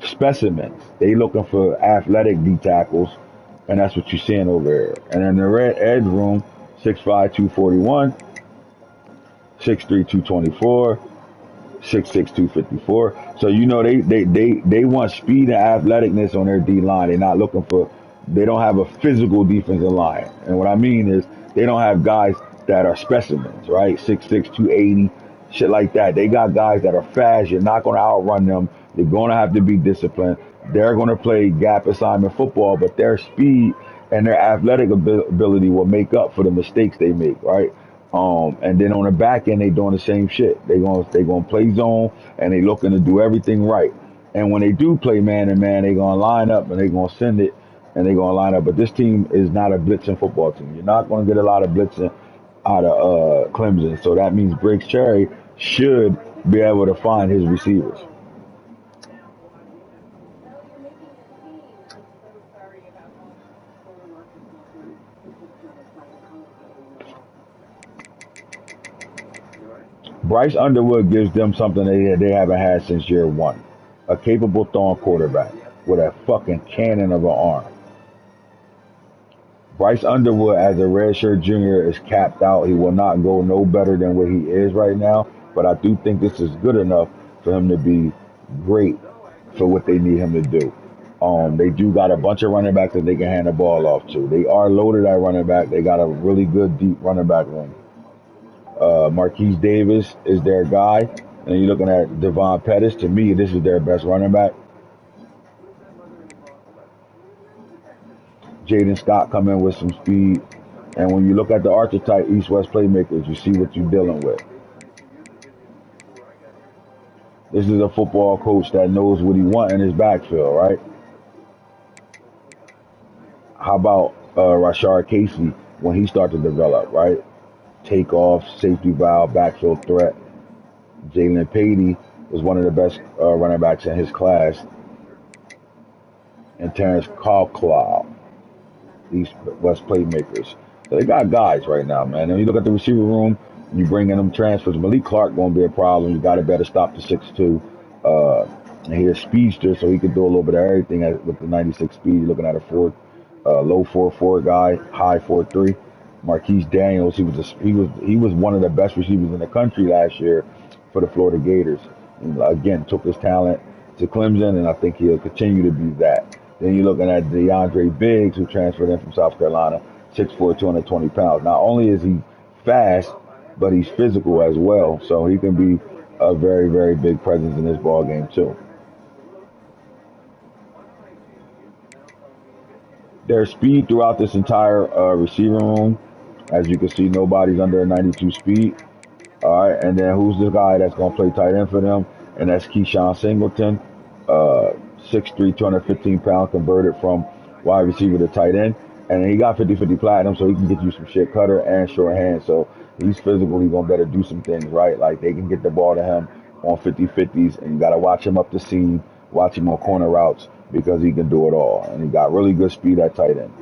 specimens. They looking for athletic D tackles, and that's what you're seeing over here. And in the red edge room, 6'5", 241, 6'3", 224, 6'6", 254. So you know they want speed and athleticness on their D line. They're not looking for. They don't have a physical defensive line. And what I mean is they don't have guys that are specimens, right? 6'6", 280, shit like that. They got guys that are fast. You're not going to outrun them. You're going to have to be disciplined. They're going to play gap assignment football, but their speed and their athletic ability will make up for the mistakes they make, right? And then on the back end, they doing the same shit. They gonna play zone, and they looking to do everything right. And when they do play man to man, they gonna line up and they gonna send it, and they gonna line up. But this team is not a blitzing football team. You're not gonna get a lot of blitzing out of Clemson. So that means Briggs Cherry should be able to find his receivers. Bryce Underwood gives them something they haven't had since year one. A capable throwing quarterback with a fucking cannon of an arm. Bryce Underwood as a redshirt junior is capped out. He will not go no better than what he is right now. But I do think this is good enough for him to be great for what they need him to do. They do got a bunch of running backs that they can hand the ball off to. They are loaded at running back. They got a really good deep running back room. Marquise Davis is their guy. And you're looking at Devon Pettis. To me, this is their best running back. Jaden Scott come in with some speed. And when you look at the archetype East-West playmakers, you see what you're dealing with. This is a football coach that knows what he wants in his backfield, right? How about Rashard Casey when he started to develop, right? Takeoff, safety valve, backfield threat. Jalen Patey was one of the best running backs in his class. And Terrence Caldwell, East-West playmakers. So they got guys right now, man. And you look at the receiver room, you bring in them transfers. Malik Clark won't be a problem. You got to better stop the 6'2". And he's a speedster, so he can do a little bit of everything with the 96 speed. You're looking at a low 4.4 guy, high 4.3. Marquise Daniels, he was one of the best receivers in the country last year for the Florida Gators. And again, took his talent to Clemson, and I think he'll continue to be that. Then you're looking at DeAndre Biggs, who transferred in from South Carolina, 6'4", 220 pounds. Not only is he fast, but he's physical as well, so he can be a very, very big presence in this ball game too. There's speed throughout this entire receiver room. As you can see, nobody's under a 92 speed. All right, and then who's the guy that's going to play tight end for them? And that's Keyshawn Singleton, 6'3", 215 pounds, converted from wide receiver to tight end. And he got 50-50 platinum, so he can get you some shit cutter and short hand. So he's physically going to better do some things, right? Like they can get the ball to him on 50-50s, and you got to watch him up the seam, watch him on corner routes, because he can do it all. And he got really good speed at tight end.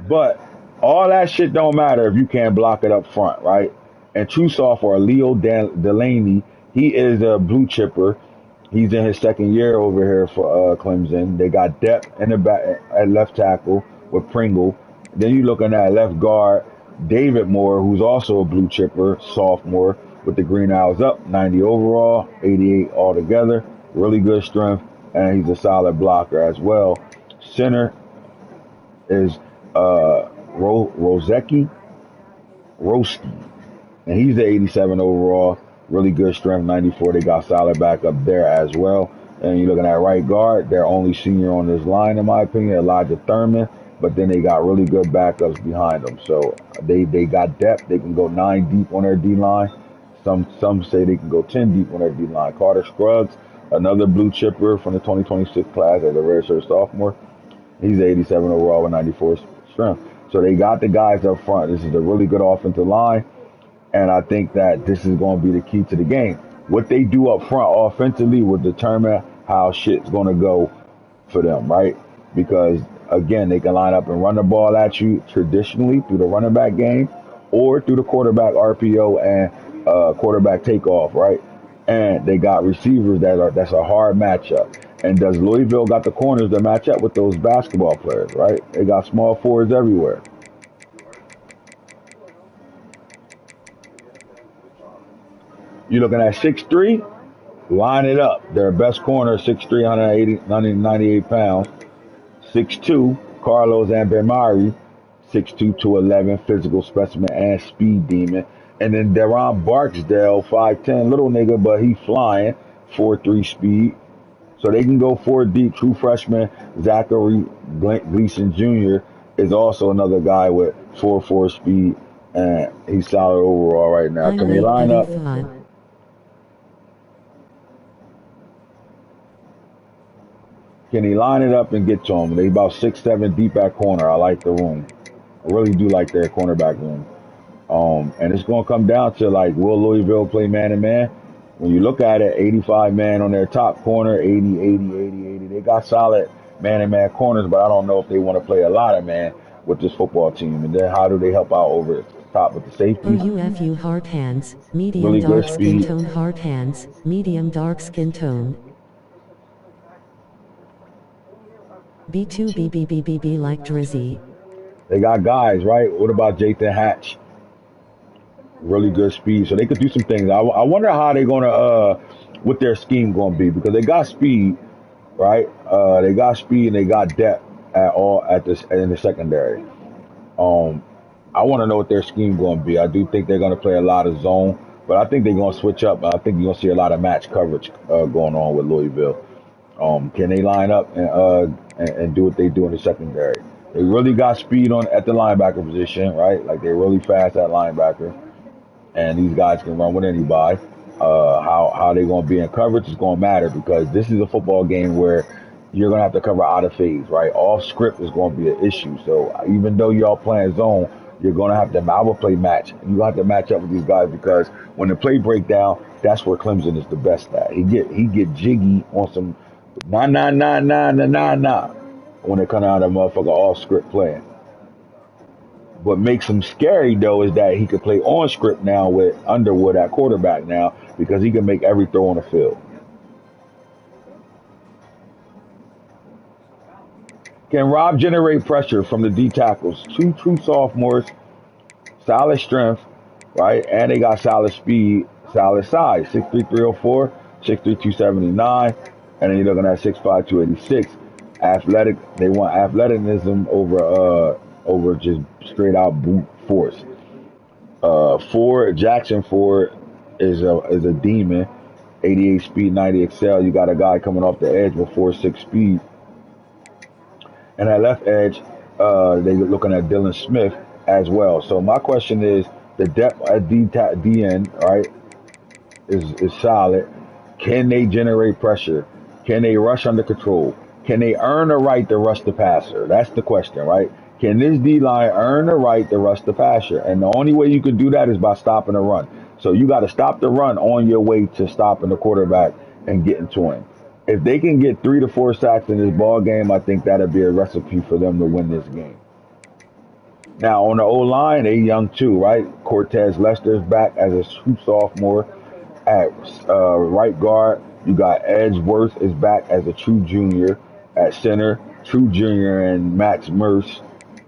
But all that shit don't matter if you can't block it up front, right? And true sophomore Leo Delaney, he is a blue chipper. He's in his second year over here for Clemson. They got depth in the back at left tackle with Pringle. Then you're looking at left guard David Moore, who's also a blue chipper, sophomore, with the green owls up, 90 overall, 88 altogether. Really good strength, and he's a solid blocker as well. Center is Roski, and he's the 87 overall. Really good strength, 94. They got solid backup there as well. And you're looking at right guard, their only senior on this line, in my opinion, Elijah Thurman. But then they got really good backups behind them. So they got depth. They can go 9 deep on their D-line. Some say they can go 10 deep on their D-line. Carter Scruggs, another blue chipper from the 2026 class as a redshirt sophomore. He's 87 overall with 94 strength. So they got the guys up front. This is a really good offensive line, and I think that this is going to be the key to the game. What they do up front offensively will determine how shit's going to go for them, right? Because again, they can line up and run the ball at you traditionally through the running back game or through the quarterback RPO and quarterback takeoff, right? And they got receivers that's a hard matchup. And does Louisville got the corners to match up with those basketball players, right? They got small forwards everywhere. You're looking at 6'3", line it up. Their best corner, 6'3", 198 pounds. 6'2", Carlos Ambemari, 6'2", 211, physical specimen and speed demon. And then Deron Barksdale, 5'10", little nigga, but he flying, 4'3" speed. So they can go 4 deep. True freshman Zachary Gleason Jr. is also another guy with 4'4" speed, and he's solid overall right now. Can they line up? Can he line it up and get to him? They about 6'7" deep at corner. I like the room. I really do like their cornerback room. And it's going to come down to, like, will Louisville play man-to-man? When you look at it, 85 man on their top corner, 80, 80, 80, 80. They got solid man-to-man corners, but I don't know if they want to play a lot of man with this football team. And then how do they help out over the top with the safeties? OUFU hard hands, medium Really dark good skin speed. tone hard hands, medium dark skin tone. B2BBBBB like Drizzy. They got guys, right? What about Jathan Hatch? Really good speed. So they could do some things. I wonder how they're going to, what their scheme going to be, because they got speed, right? They got speed and they got depth in the secondary. I want to know what their scheme going to be. I do think they're going to play a lot of zone, but I think they're going to switch up. I think you're going to see a lot of match coverage going on with Louisville. Can they line up and do what they do in the secondary? They really got speed at the linebacker position, right? Like they're really fast at linebacker, and these guys can run with anybody. How they going to be in coverage is going to matter, because this is a football game where you're going to have to cover out of phase, right? Off script is going to be an issue. So even though y'all playing zone, you're going to have to, I will play match. You have to match up with these guys, because when the play break down, that's where Clemson is the best at. He get jiggy on some nah when it come out of motherfucker off script playing. What makes him scary though is that he could play on script now with Underwood at quarterback now, because he can make every throw on the field. Can Rob generate pressure from the D tackles? 2 true sophomores, solid strength, right? And they got solid speed, solid size. 6'3", 304, 6'3", 279, and then you're looking at 6'5", 286. Athletic, they want athleticism over just straight out brute force. Jackson Ford is a demon. 88 speed, 90 excel. You got a guy coming off the edge with 4.6 speed. And at left edge, they're looking at Dylan Smith as well. So my question is, the depth at DN, right, is solid. Can they generate pressure? Can they rush under control? Can they earn the right to rush the passer? That's the question, right? Can this D-line earn the right to rush the passer? And the only way you can do that is by stopping the run. So you got to stop the run on your way to stopping the quarterback and getting to him. If they can get 3 to 4 sacks in this ball game, I think that'll be a recipe for them to win this game. Now, on the O-line, they young too, right? Cortez Lester's back as a true sophomore. At right guard, you got Edgeworth is back as a true junior. At center, true junior and Max Merce.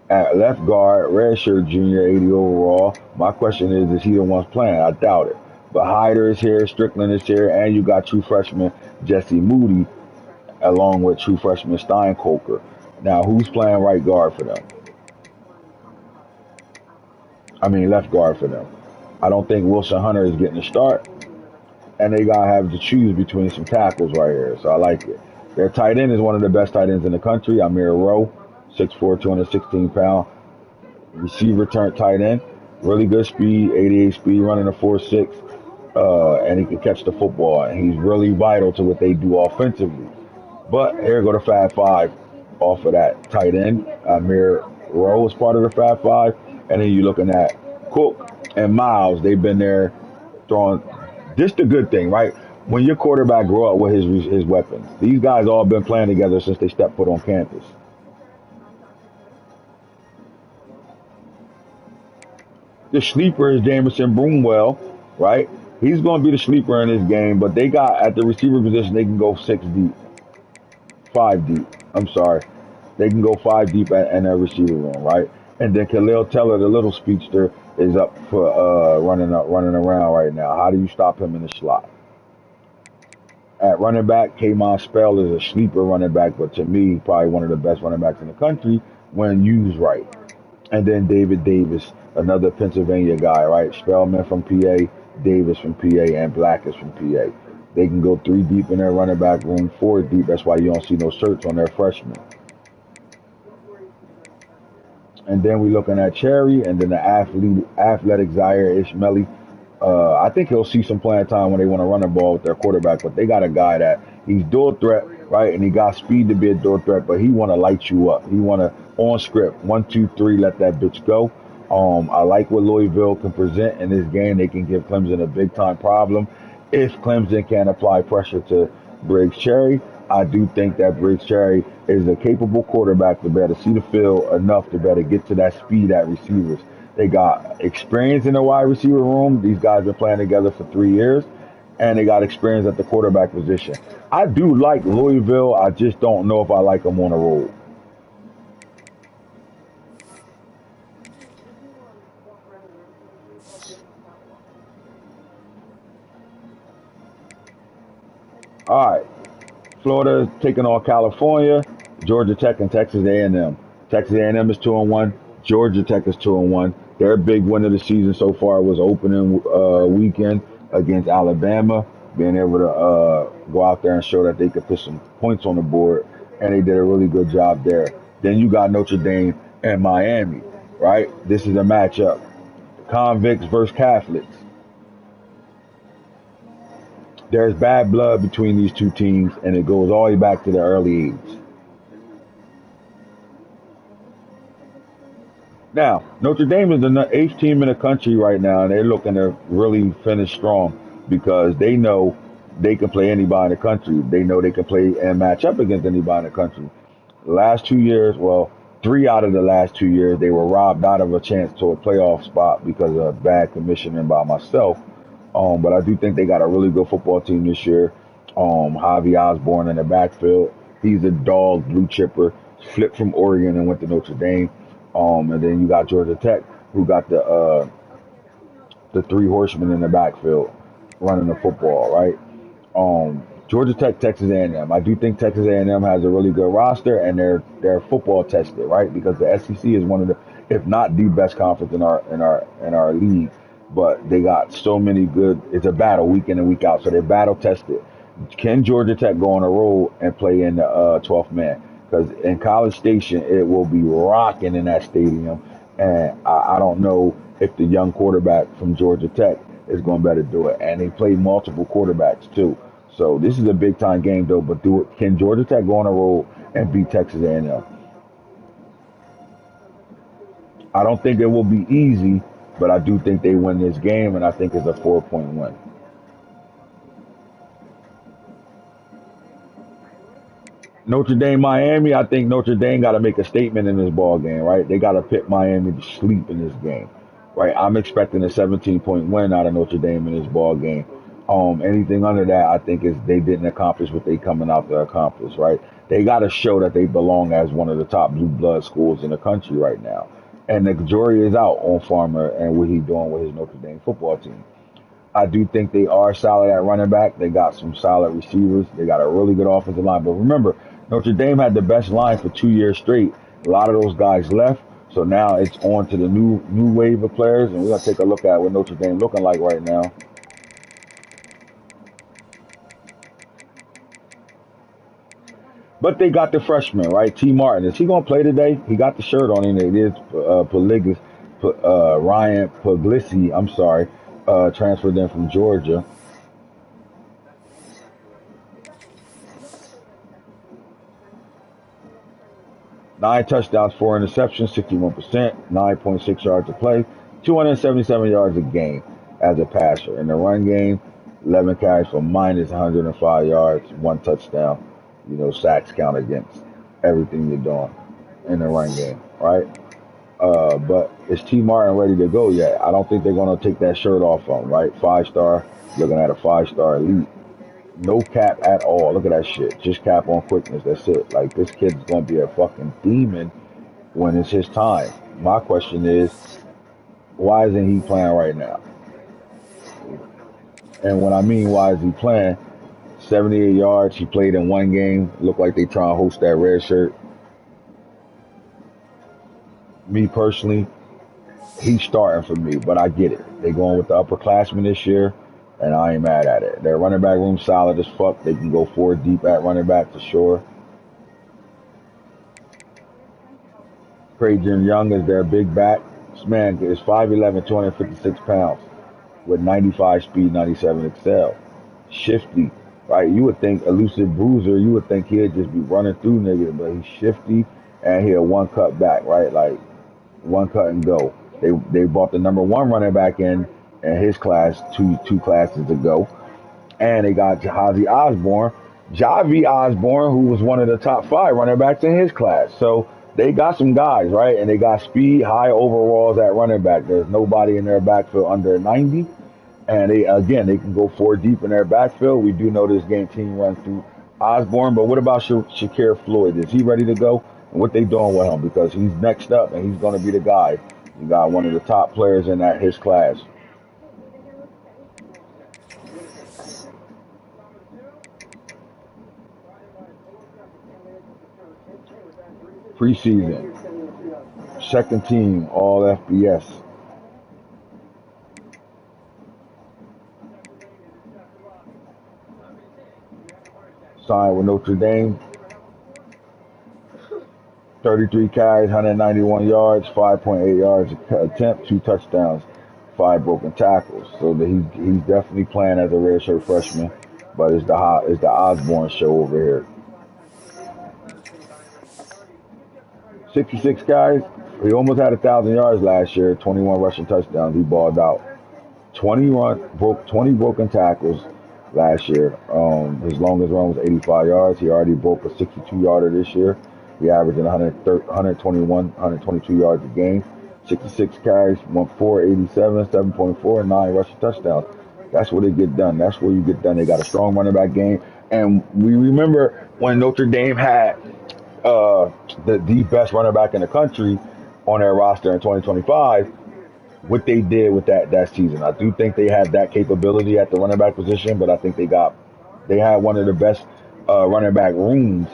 At left guard, redshirt junior, 80 overall. My question is he the one playing? I doubt it. But Hyder is here, Strickland is here, and you got true freshman Jesse Moody, along with true freshman Steinkoker. Now, who's playing right guard for them? Left guard for them. I don't think Wilson Hunter is getting a start, and they gotta have to choose between some tackles right here. So I like it. Their tight end is one of the best tight ends in the country. Amir Rowe, 6'4", 216 pound receiver turned tight end. Really good speed, 88 speed, running a 4.6. and he can catch the football. And he's really vital to what they do offensively. But here go the Fab Five off of that tight end. Amir Rowe is part of the Fab Five. And then you're looking at Cook and Miles. They've been there throwing. This the good thing, right? When your quarterback grow up with his weapons. These guys all been playing together since they stepped foot on campus. The sleeper is Jamison Broomwell, right? He's going to be the sleeper in this game, but they got at the receiver position, they can go 6 deep, 5 deep. I'm sorry. They can go 5 deep in that receiver room, right? And then Khalil Teller, the little speedster, is up for running around right now. How do you stop him in the slot? At running back, K'Mon Spell is a sleeper running back, but to me, probably one of the best running backs in the country when used right. And then David Davis, another Pennsylvania guy, right? Spellman from PA, Davis from PA, and Black is from PA. They can go 3 deep in their running back room, 4 deep. That's why you don't see no shirts on their freshmen. And then we looking at Cherry, and then the athletic Zaire Ishmaeli. I think he'll see some playing time when they want to run the ball with their quarterback, but they got a guy that he's dual threat, right? And he got speed to be a dual threat, but he want to light you up. He want to on script 1, 2, 3, let that bitch go. I like what Louisville can present in this game. They can give Clemson a big time problem if Clemson can apply pressure to Briggs Cherry. I do think that Briggs Cherry is a capable quarterback to better see the field enough to better get to that speed at receivers. They got experience in the wide receiver room. These guys been playing together for 3 years, and they got experience at the quarterback position. I do like Louisville. I just don't know if I like them on the road. All right, Florida taking on California, Georgia Tech and Texas A&M. Texas A&M is 2-1. Georgia Tech is 2-1. Their big win of the season so far was opening weekend against Alabama, being able to go out there and show that they could put some points on the board, and they did a really good job there. Then you got Notre Dame and Miami, right? This is a matchup. Convicts versus Catholics. There's bad blood between these two teams, and it goes all the way back to the early 80s. Now, Notre Dame is the 8th team in the country right now, and they're looking to really finish strong because they know they can play anybody in the country. They know they can play and match up against anybody in the country. The last 2 years, well, 3 out of the last 2 years, they were robbed out of a chance to a playoff spot because of bad commissioning by myself. But I do think they got a really good football team this year. Javi Osborne in the backfield. He's a dog, blue chipper, flipped from Oregon and went to Notre Dame. And then you got Georgia Tech, who got the 3 horsemen in the backfield running the football, right? Georgia Tech, Texas A&M. I do think Texas A&M has a really good roster, and they're football tested, right? Because the SEC is one of the, if not the best conference in our league. But they got so many good. It's a battle week in and week out, so they're battle tested. Can Georgia Tech go on a road and play in the 12th man? Because in College Station, it will be rocking in that stadium, and I don't know if the young quarterback from Georgia Tech is going to better do it. And they play multiple quarterbacks too, so this is a big time game though. But can Georgia Tech go on a road and beat Texas A&M? I don't think it will be easy. But I do think they win this game, and I think it's a 4-point win. Notre Dame, Miami. I think Notre Dame got to make a statement in this ball game, right? They got to put Miami to sleep in this game, right? I'm expecting a 17-point win out of Notre Dame in this ball game. Anything under that, I think is they didn't accomplish what they coming out to accomplish, right? They got to show that they belong as one of the top blue blood schools in the country right now. And the jury is out on Farmer and what he's doing with his Notre Dame football team. I do think they are solid at running back. They got some solid receivers. They got a really good offensive line. But remember, Notre Dame had the best line for 2 years straight. A lot of those guys left. So now it's on to the new wave of players. And we're going to take a look at what Notre Dame looking like right now. But they got the freshman, right? T. Martin. Is he going to play today? He got the shirt on him. It is Ryan Puglisi. I'm sorry. transferred in from Georgia. Nine touchdowns, 4 interceptions, 61%, 9.6 yards a play, 277 yards a game as a passer. In the run game, 11 carries for minus 105 yards, 1 touchdown. Sacks count against everything you're doing in the run game, right? But is T. Martin ready to go yet? I don't think they're going to take that shirt off him, right? 5-star, looking at a 5-star elite. No cap at all. Look at that shit. Just cap on quickness. That's it. Like, this kid's going to be a fucking demon when it's his time. My question is, why isn't he playing right now? And when I mean why is he playing, 78 yards, he played in one game. Looked like they trying to host that red shirt. Me personally, he's starting for me, but I get it. They going with the upperclassmen this year, and I ain't mad at it. Their running back room solid as fuck. They can go 4 deep at running back for sure. Trajan Young is their big back. This man is 5'11", 256 pounds with 95 speed, 97 excel. Shifty, right? You would think elusive bruiser, you would think he'd just be running through niggas, but he's shifty and he'll one cut back, right? Like, one cut and go. They bought the number 1 running back in his class two classes ago, and they got Javi Osborne, who was one of the top 5 running backs in his class. So they got some guys, right? And they got speed, high overalls at running back. There's nobody in their backfield under 90, and they can go 4 deep in their backfield. We do know this game team runs through Osborne, but what about Shakir Floyd? Is he ready to go? And what they doing with him? Because he's next up, and he's going to be the guy. You got one of the top players in his class. Preseason, second team, all FBS. Signed with Notre Dame. 33 carries, 191 yards, 5.8 yards attempt, 2 touchdowns, 5 broken tackles. So he's definitely playing as a redshirt freshman, but it's the Osborne show over here. 66 guys. He almost had 1,000 yards last year, 21 rushing touchdowns. He balled out. 20 broken tackles last year. His longest run was 85 yards. He already broke a 62-yarder this year. He averaging 122 yards a game. 66 carries, 487, 7.4, and 9 rushing touchdowns. That's where they get done. That's where you get done. They got a strong running back game. And we remember when Notre Dame had the best running back in the country on their roster in 2025, what they did with that season. I do think they had that capability at the running back position, but I think they had one of the best running back rooms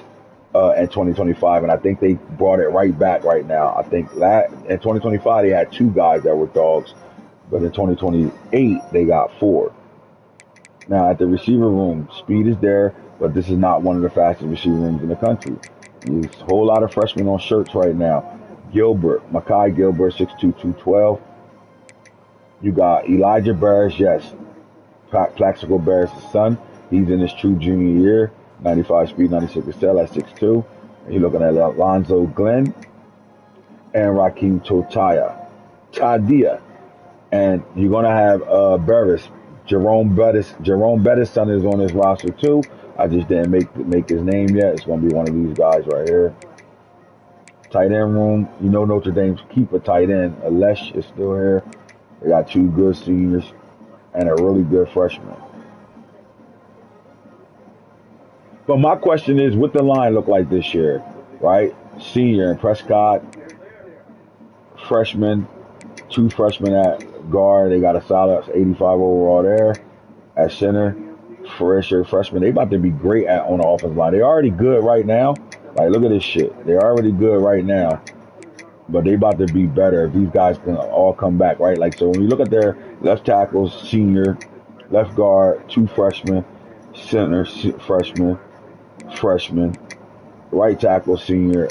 in 2025, and I think they brought it right back right now. I think that in 2025 they had 2 guys that were dogs, but in 2028 they got 4. Now at the receiver room, speed is there, but this is not one of the fastest receiver rooms in the country. There's a whole lot of freshmen on shirts right now. Makai Gilbert, 6'2", 212. You got Elijah Barris, yes, Plaxico Barris' son. He's in his true junior year. 95 speed, 96 excel at 6'2". And you're looking at Alonzo Glenn and Raheem Tadia. And you're going to have Barris. Jerome Bettis' son is on his roster too. I just didn't make his name yet. It's going to be one of these guys right here. Tight end room. You know Notre Dame's keep a tight end. Alesh is still here. They got 2 good seniors and a really good freshman. But my question is, what the line look like this year, right? Senior and Prescott, freshman, 2 freshmen at guard. They got a solid 85 overall there. At center, freshman. They about to be great on the offensive line. They already good right now. Like, look at this shit. They're already good right now. But they about to be better if these guys can all come back, right? Like, so when you look at their left tackles, senior, left guard, 2 freshmen, center, freshman, right tackle, senior.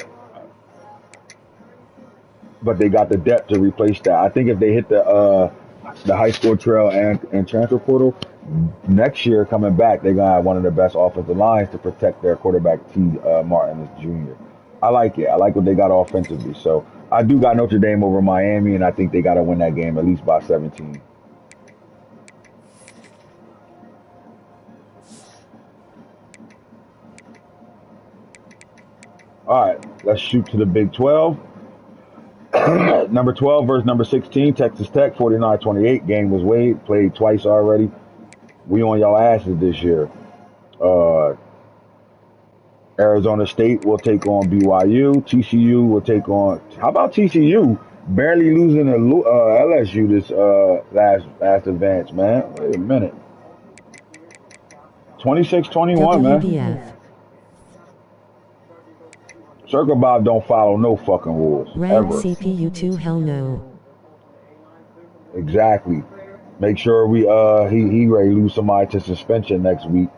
But they got the depth to replace that. I think if they hit the the high school trail and transfer portal. Next year, coming back, they're gonna have one of the best offensive lines to protect their quarterback T. Martin as Jr. I like it. I like what they got offensively. So I do got Notre Dame over Miami, and I think they got to win that game at least by 17. All right, let's shoot to the Big 12. Number 12 versus number 16, Texas Tech, 49-28. Game was played twice already. We on y'all asses this year. Uh, Arizona State will take on BYU. TCU will take on. How about TCU barely losing to LSU this last advance, man? Wait a minute. 26-21, man. WDF. Circle Bob don't follow no fucking rules Ranked ever. CPU2 hell no. Exactly. Make sure he ready to lose somebody to suspension next week.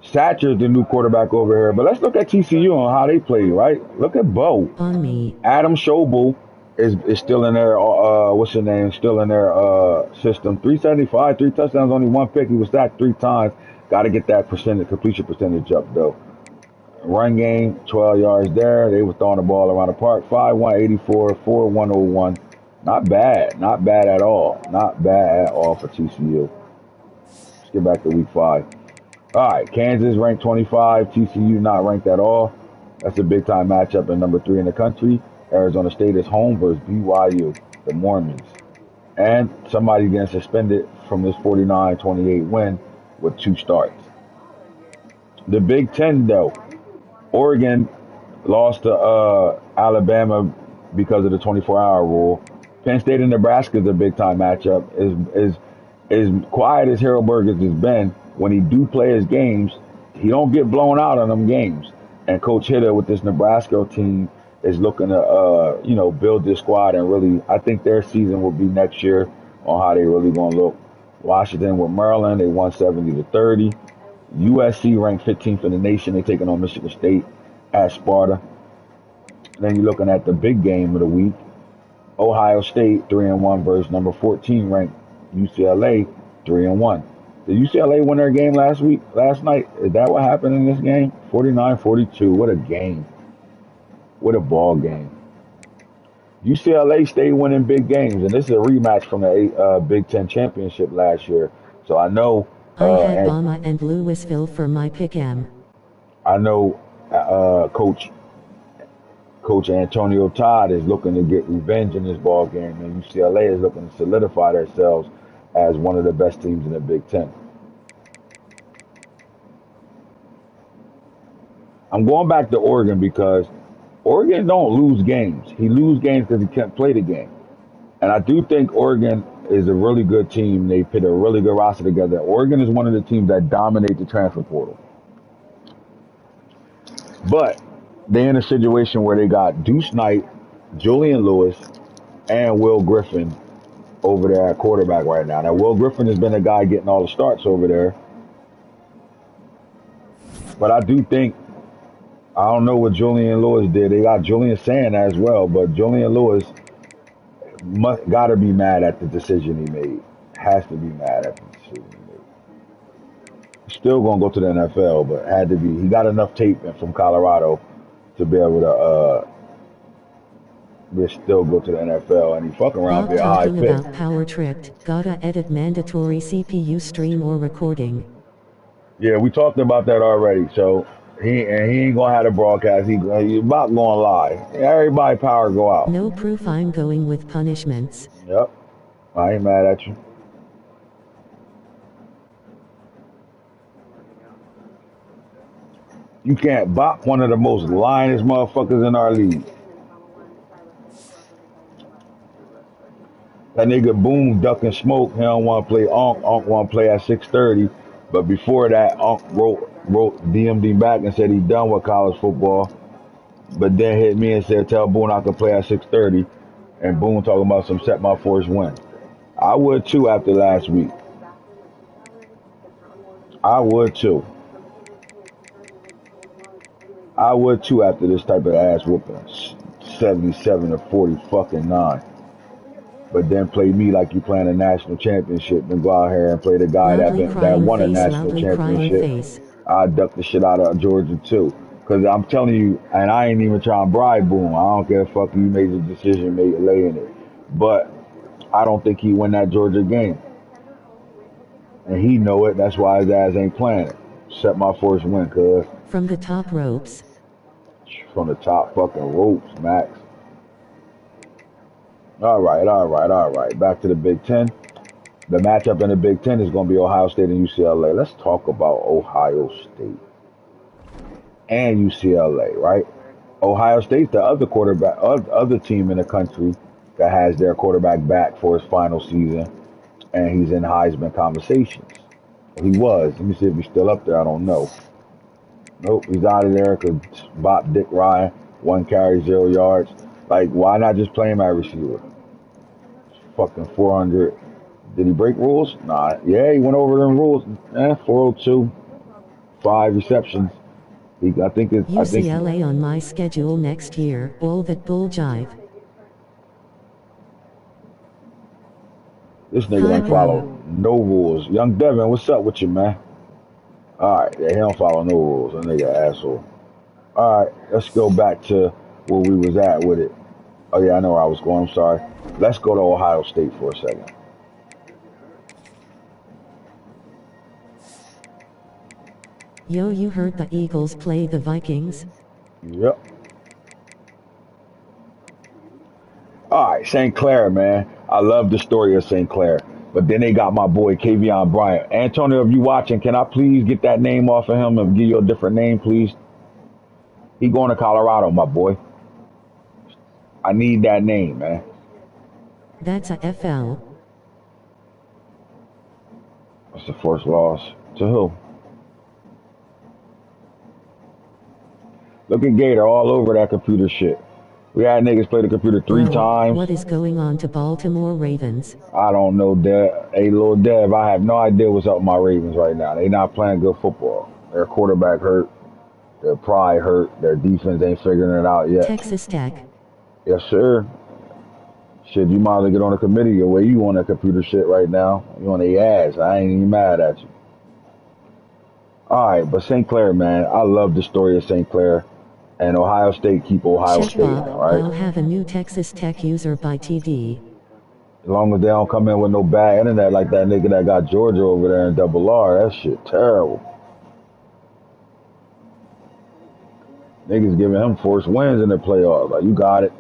Satcher's the new quarterback over here, but let's look at TCU on how they play, right? Look at Bo. On me. Adam Schobel is still in their what's his name? Still in their system. 375, 3 touchdowns, only 1 pick. He was sacked 3 times. Got to get that completion percentage up though. Run game, 12 yards there. They were throwing the ball around the park. 5-184, 4-101. Not bad. Not bad at all. Not bad at all for TCU. Let's get back to week 5. All right, Kansas ranked 25. TCU not ranked at all. That's a big time matchup in number 3 in the country. Arizona State is home versus BYU, the Mormons. And somebody getting suspended from this 49-28 win with 2 starts. The Big Ten, though. Oregon lost to Alabama because of the 24-hour rule. Penn State and Nebraska is a big time matchup. As quiet as Harold Burgess has been, when he do play his games, he don't get blown out on them games. And Coach Hitter with this Nebraska team is looking to build this squad and really, I think their season will be next year on how they really gonna look. Washington with Maryland, they won 70-30. USC ranked 15th in the nation. They taking on Michigan State at Sparta. Then you're looking at the big game of the week. Ohio State 3-1 versus number 14 ranked UCLA 3-1. Did UCLA win their game last night? Is that what happened in this game? 49-42. What a game. What a ball game. UCLA stayed winning big games, and this is a rematch from the Big Ten championship last year. So I know I had Bama and Louisville for my pick-em. I know Coach Antonio Todd is looking to get revenge in this ball game, and UCLA is looking to solidify themselves as one of the best teams in the Big Ten. I'm going back to Oregon because Oregon don't lose games. He loses games because he can't play the game. And I do think Oregon is a really good team. They put a really good roster together. Oregon is one of the teams that dominate the transfer portal. But they're in a situation where they got Deuce Knight, Julian Lewis, and Will Griffin over there at quarterback right now. Now, Will Griffin has been the guy getting all the starts over there. But I do think, I don't know what Julian Lewis did. They got Julian Sand as well, but Julian Lewis got to be mad at the decision he made. Has to be mad at the decision he made. Still going to go to the NFL, but had to be. He got enough tape from Colorado to be able to still go to the NFL, and he fucking around be a high Talking pick. about power tricked, gotta edit mandatory CPU stream or recording. Yeah, we talked about that already. So he ain't gonna have the broadcast. He about going live. Everybody power go out. No proof I'm going with punishments. Yep. I ain't mad at you. You can't bop one of the most lionest motherfuckers in our league. That nigga Boom ducking smoke. He don't want to play Unc. Unc want to play at 6:30. But before that, Unc DM'd him back and said he's done with college football. But then hit me and said, tell Boone I can play at 6:30. And Boone talking about some set my first win. I would too after last week. I would too. I would too after this type of ass whooping. 77 to 40 fucking 9. But then play me like you playing a national championship, and go out here and play the guy that won a national championship. I duck the shit out of Georgia too. Cause I'm telling you, and I ain't even trying to bribe Boom. I don't care if fuck you made the decision, made laying it. But I don't think he win that Georgia game. And he know it, that's why his ass ain't playing it. Set my first win, cuz. From the top ropes. From the top fucking ropes, Max. All right. Back to the Big Ten. The matchup in the Big Ten is going to be Ohio State and UCLA. Let's talk about Ohio State and UCLA, right? Ohio State's the other team in the country that has their quarterback back for his final season, and he's in Heisman conversations. He was. Let me see if he's still up there. I don't know. Nope, he's out of there because Dick Ryan, 1 carry, 0 yards. Like, why not just play him at receiver? Fucking 400. Did he break rules? Nah. Yeah, he went over them rules. 402, 5 receptions. I think UCLA on my schedule next year. All that bull jive. This nigga don't follow no rules. Young Devin, what's up with you, man? Alright, yeah, he don't follow no rules. That nigga asshole. Alright, let's go back to where we was at with it. Oh yeah, I know where I was going. I'm sorry. Let's go to Ohio State for a second. Yo, you heard the Eagles play the Vikings? Yep. Alright, St. Clair, man. I love the story of St. Clair. But then they got my boy, Kavion Bryant. Antonio, if you watching, can I please get that name off of him and give you a different name, please? He going to Colorado, my boy. I need that name, man. That's a FL. What's the first loss? To who? Look at Gator all over that computer shit. We had niggas play the computer 3 times. What is going on to Baltimore Ravens? I don't know, Dev. Hey, Lil Dev, I have no idea what's up with my Ravens right now. They not playing good football. Their quarterback hurt. Their pride hurt. Their defense ain't figuring it out yet. Texas Tech. Yes, sir. Shit, you might as well get on a committee the way you on that computer shit right now. You on the ass. I ain't even mad at you. All right, but St. Clair, man. I love the story of St. Clair. And Ohio State keep Ohio State, right? I'll have a new Texas Tech user by TD. As long as they don't come in with no bad internet like that nigga that got Georgia over there in Double R, that shit terrible. Niggas giving him forced wins in the playoffs. Like, you got it.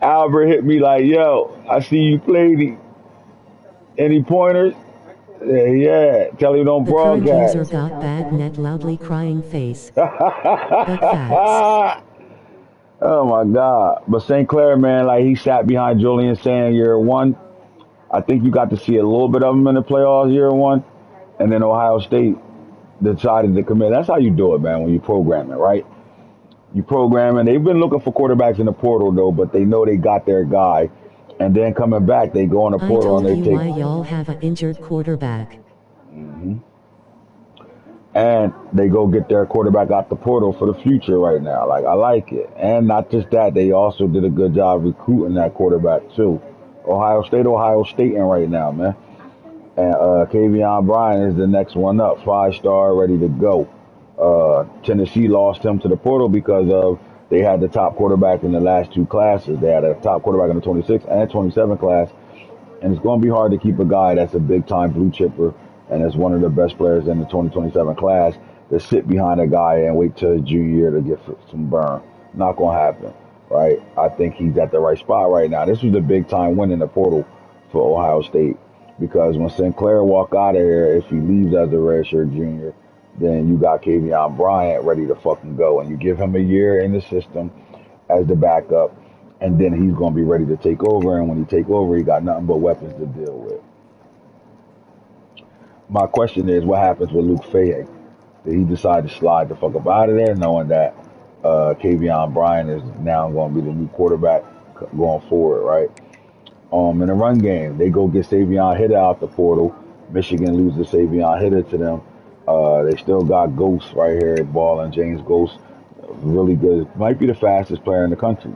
Albert hit me like, yo, I see you played. Any pointers? Yeah, tell him don't broadcast. The current user got bad net loudly crying face. Oh my God. But St. Clair, man, like he sat behind Julian Sand year 1. I think you got to see a little bit of him in the playoffs year 1. And then Ohio State decided to commit. That's how you do it, man, when you program it, right? You program it. They've been looking for quarterbacks in the portal, though, but they know they got their guy. And then coming back, they go on the portal and they take. Why y'all have an injured quarterback? Mm-hmm. And they go get their quarterback out the portal for the future right now. Like, I like it. And not just that, they also did a good job recruiting that quarterback too. Ohio Stating right now, man. And Kavion Bryant is the next one up, 5-star, ready to go. Tennessee lost him to the portal because of they had the top quarterback in the last 2 classes. They had a top quarterback in the 26 and 27 class. And it's going to be hard to keep a guy that's a big-time blue chipper and is one of the best players in the 2027 class to sit behind a guy and wait till his junior year to get some burn. Not going to happen, right? I think he's at the right spot right now. This was a big-time win in the portal for Ohio State because when St. Clair walk out of here, if he leaves as a redshirt junior, then you got Kavion Bryant ready to fucking go. And you give him a year in the system as the backup, and then he's going to be ready to take over. And when he take over, he got nothing but weapons to deal with. My question is, what happens with Luke Fahey? Did he decide to slide the fuck up out of there, knowing that Kavion Bryant is now going to be the new quarterback going forward, right? In the run game, they go get Savion Hitter out the portal. Michigan loses Savion Hitter to them. They still got Ghost right here, Ball and James Ghost Really good. Might be the fastest player in the country.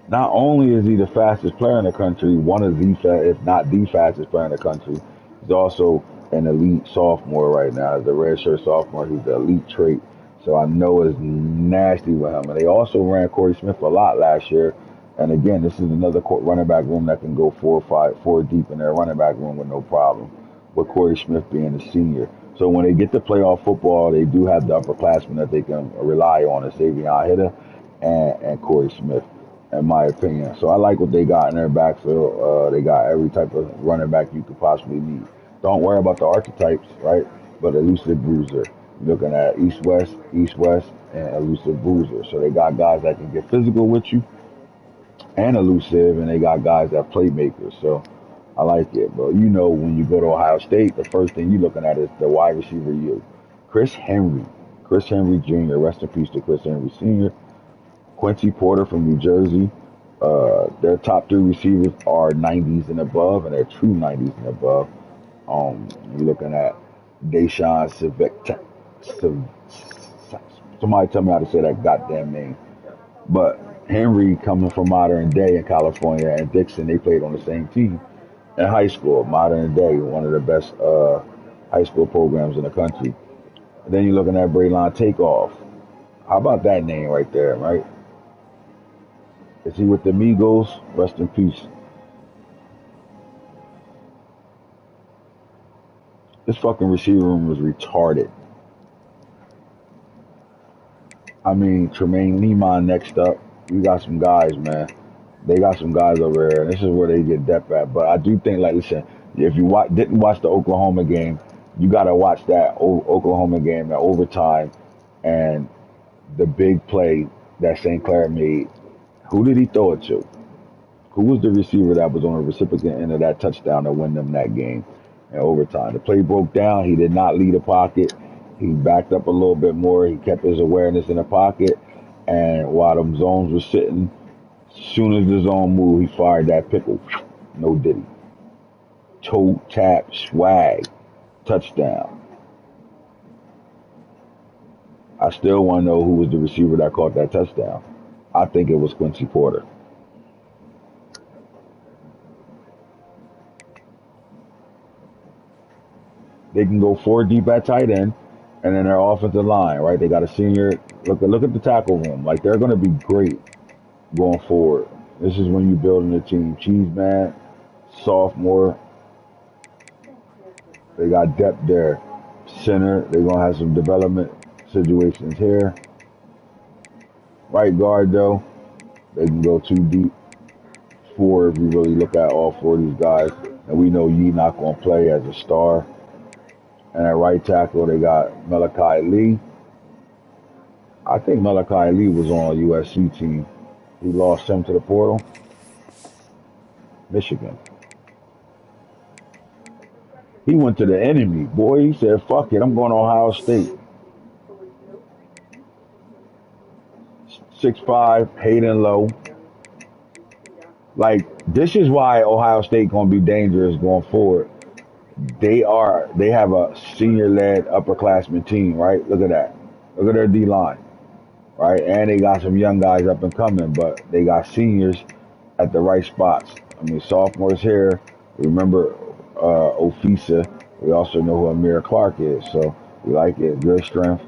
Not only is he the fastest player in the country, one of the if not the fastest player in the country, he's also an elite sophomore right now. As a redshirt sophomore, he's the elite trait. So I know it's nasty with him. And they also ran Corey Smith a lot last year. And again, this is another running back room that can go 4 deep in their running back room with no problem. With Corey Smith being a senior. So when they get to playoff football, they do have the upperclassmen that they can rely on, as Savion Hitter and Corey Smith, in my opinion. So I like what they got in their backfield. They got every type of running back you could possibly need. Don't worry about the archetypes, right? But elusive bruiser. You're looking at east west, and elusive bruiser. So they got guys that can get physical with you and elusive, and they got guys that playmakers. So I like it. But you know, when you go to Ohio State, the first thing you're looking at is the wide receiver you. Chris Henry. Chris Henry Jr. Rest in peace to Chris Henry Sr. Quincy Porter from New Jersey. Their top 3 receivers are 90s and above, and they're true 90s and above. You're looking at Deshaun Civic. Somebody tell me how to say that goddamn name. But Henry, coming from Modern Day in California, and Dixon, they played on the same team in high school. Modern Day, one of the best high school programs in the country. And then you're looking at Braylon Takeoff. How about that name right there, right? Is he with the Migos? Rest in peace. This fucking receiver room was retarded. I mean, Tremaine Lemon next up. You got some guys, man. They got some guys over here. This is where they get depth at. But I do think, like, listen, if you didn't watch the Oklahoma game, you got to watch that Oklahoma game at overtime and the big play that St. Clair made. Who did he throw it to? Who was the receiver that was on the recipient end of that touchdown to win them that game in overtime? The play broke down. He did not lead the pocket. He backed up a little bit more. He kept his awareness in the pocket. And while them zones were sitting, as soon as the zone moved, he fired that pickle. No diddy. Toe tap swag. Touchdown. I still want to know who was the receiver that caught that touchdown. I think it was Quincy Porter. They can go 4 deep at tight end, and then their offensive line, right? They got a senior. Look at the tackle room. Like, they're going to be great going forward. This is when you're building a team. Cheeseman, sophomore. They got depth there. Center, they're going to have some development situations here. Right guard, though, they can go 2 deep. 4 if you really look at all 4 of these guys. And we know Yee not going to play as a star. And at right tackle, they got Malachi Lee. I think Malachi Lee was on a USC team. He lost him to the portal. Michigan. He went to the enemy. Boy, he said, fuck it, I'm going to Ohio State. 6'5", Hayden Lowe. Like, this is why Ohio State going to be dangerous going forward. They have a senior-led upperclassmen team, right? Look at that. Look at their D-line, right? And they got some young guys up and coming, but they got seniors at the right spots. I mean, sophomores here. Remember Ofisa. We also know who Amir Clark is, so we like it. Good strength.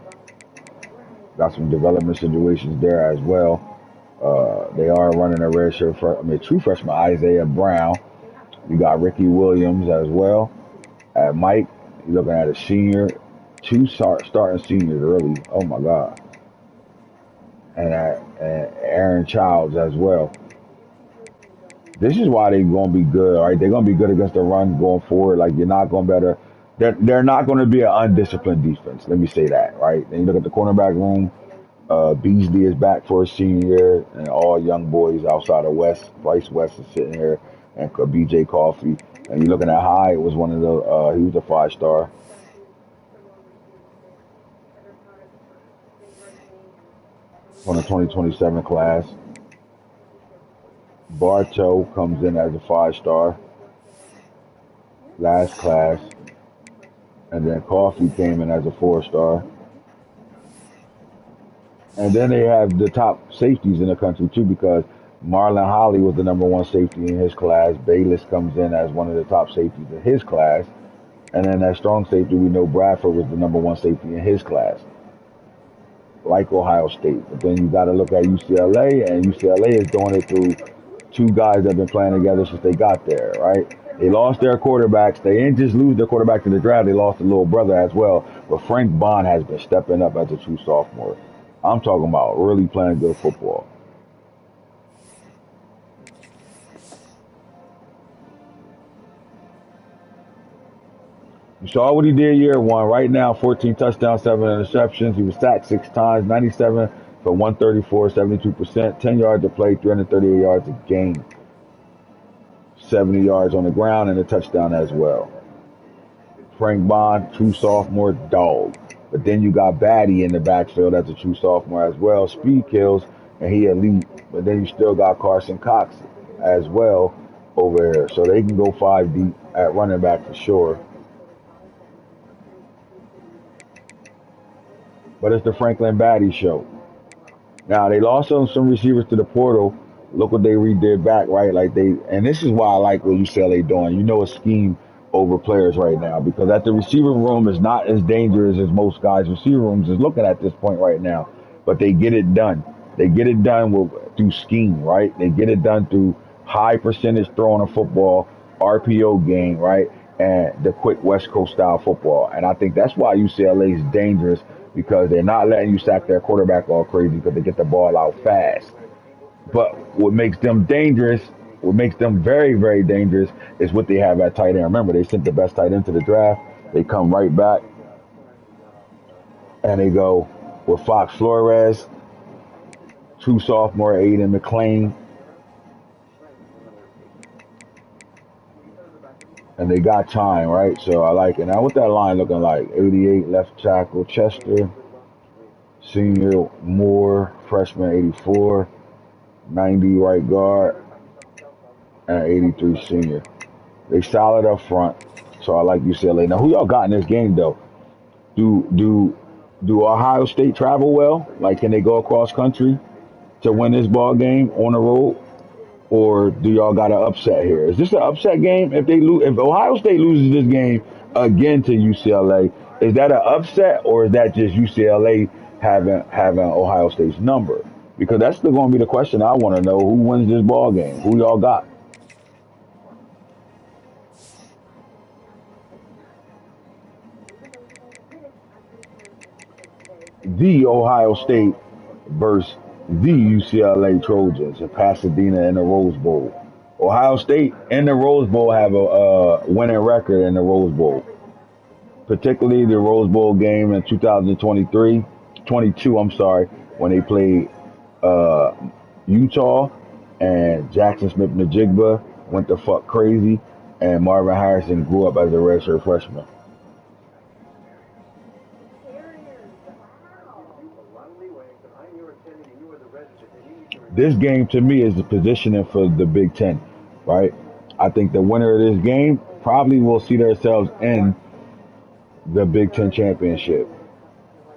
Got some development situations there as well. They are running a redshirt, true freshman Isaiah Brown. You got Ricky Williams as well. At Mike, you're looking at a senior, 2 starting seniors early. Oh my God. And Aaron Childs as well. This is why they're going to be good, all right? They're going to be good against the run going forward. Like, you're not going to better. They're not going to be an undisciplined defense. Let me say that, right? Then you look at the cornerback room. Beasley is back for a senior year, and all young boys outside of West. Bryce West is sitting here, and B.J. Coffey. And you're looking at High. It was one of the. He was a 5-star. On the 2027 class. Bartow comes in as a 5-star. Last class. And then Coffee came in as a 4-star. And then they have the top safeties in the country too, because Marlon Holly was the #1 safety in his class. Bayless comes in as one of the top safeties in his class. And then that strong safety, we know Bradford was the #1 safety in his class, like Ohio State. But then you got to look at UCLA, and UCLA is doing it through two guys that have been playing together since they got there, right? They lost their quarterbacks. They didn't just lose their quarterback to the draft. They lost a little brother as well. But Frank Bond has been stepping up as a true sophomore. I'm talking about really playing good football. You saw what he did year one. Right now, 14 touchdowns, 7 interceptions. He was sacked 6 times, 97 for 134, 72%, 10 yards a play, 338 yards a game, 70 yards on the ground, and a touchdown as well. Frank Bond, true sophomore, dog. But then you got Batty in the backfield as a true sophomore as well. Speed kills, and he elite. But then you still got Carson Cox as well over here. So they can go 5 deep at running back for sure. But it's the Franklin Batty show. Now, they lost some receivers to the portal. Look what they redid back, right? And this is why I like what UCLA doing. You know, a scheme over players right now, because at the receiver room is not as dangerous as most guys' receiver rooms is looking at this point right now. But they get it done. They get it done through scheme, right? They get it done through high percentage throwing a football, RPO game, right? And the quick West Coast style football. And I think that's why UCLA is dangerous, because they're not letting you sack their quarterback all crazy because they get the ball out fast. But what makes them dangerous, what makes them very, very dangerous, is what they have at tight end. Remember, they sent the best tight end to the draft. They come right back, and they go with Fox Flores, true sophomore Aiden McClain, and they got time, right? So I like it. Now, what that line looking like? 88 left tackle Chester, senior Moore, freshman 84, 90 right guard, and 83 senior. They solid up front, so I like UCLA. Now, who y'all got in this game though? Do Ohio State travel well? Like, can they go across country to win this ball game on the road? Or do y'all got an upset here? Is this an upset game? If Ohio State loses this game again to UCLA, is that an upset, or is that just UCLA having Ohio State's number? Because that's still going to be the question I want to know. Who wins this ball game? Who y'all got? The Ohio State versus the UCLA Trojans in Pasadena in the Rose Bowl. Ohio State in the Rose Bowl have a winning record in the Rose Bowl, particularly the Rose Bowl game in 22, when they played Utah, and Jackson Smith-Njigba went the fuck crazy, and Marvin Harrison grew up as a redshirt freshman. This game, to me, is the positioning for the Big Ten, right? I think the winner of this game probably will see themselves in the Big Ten championship.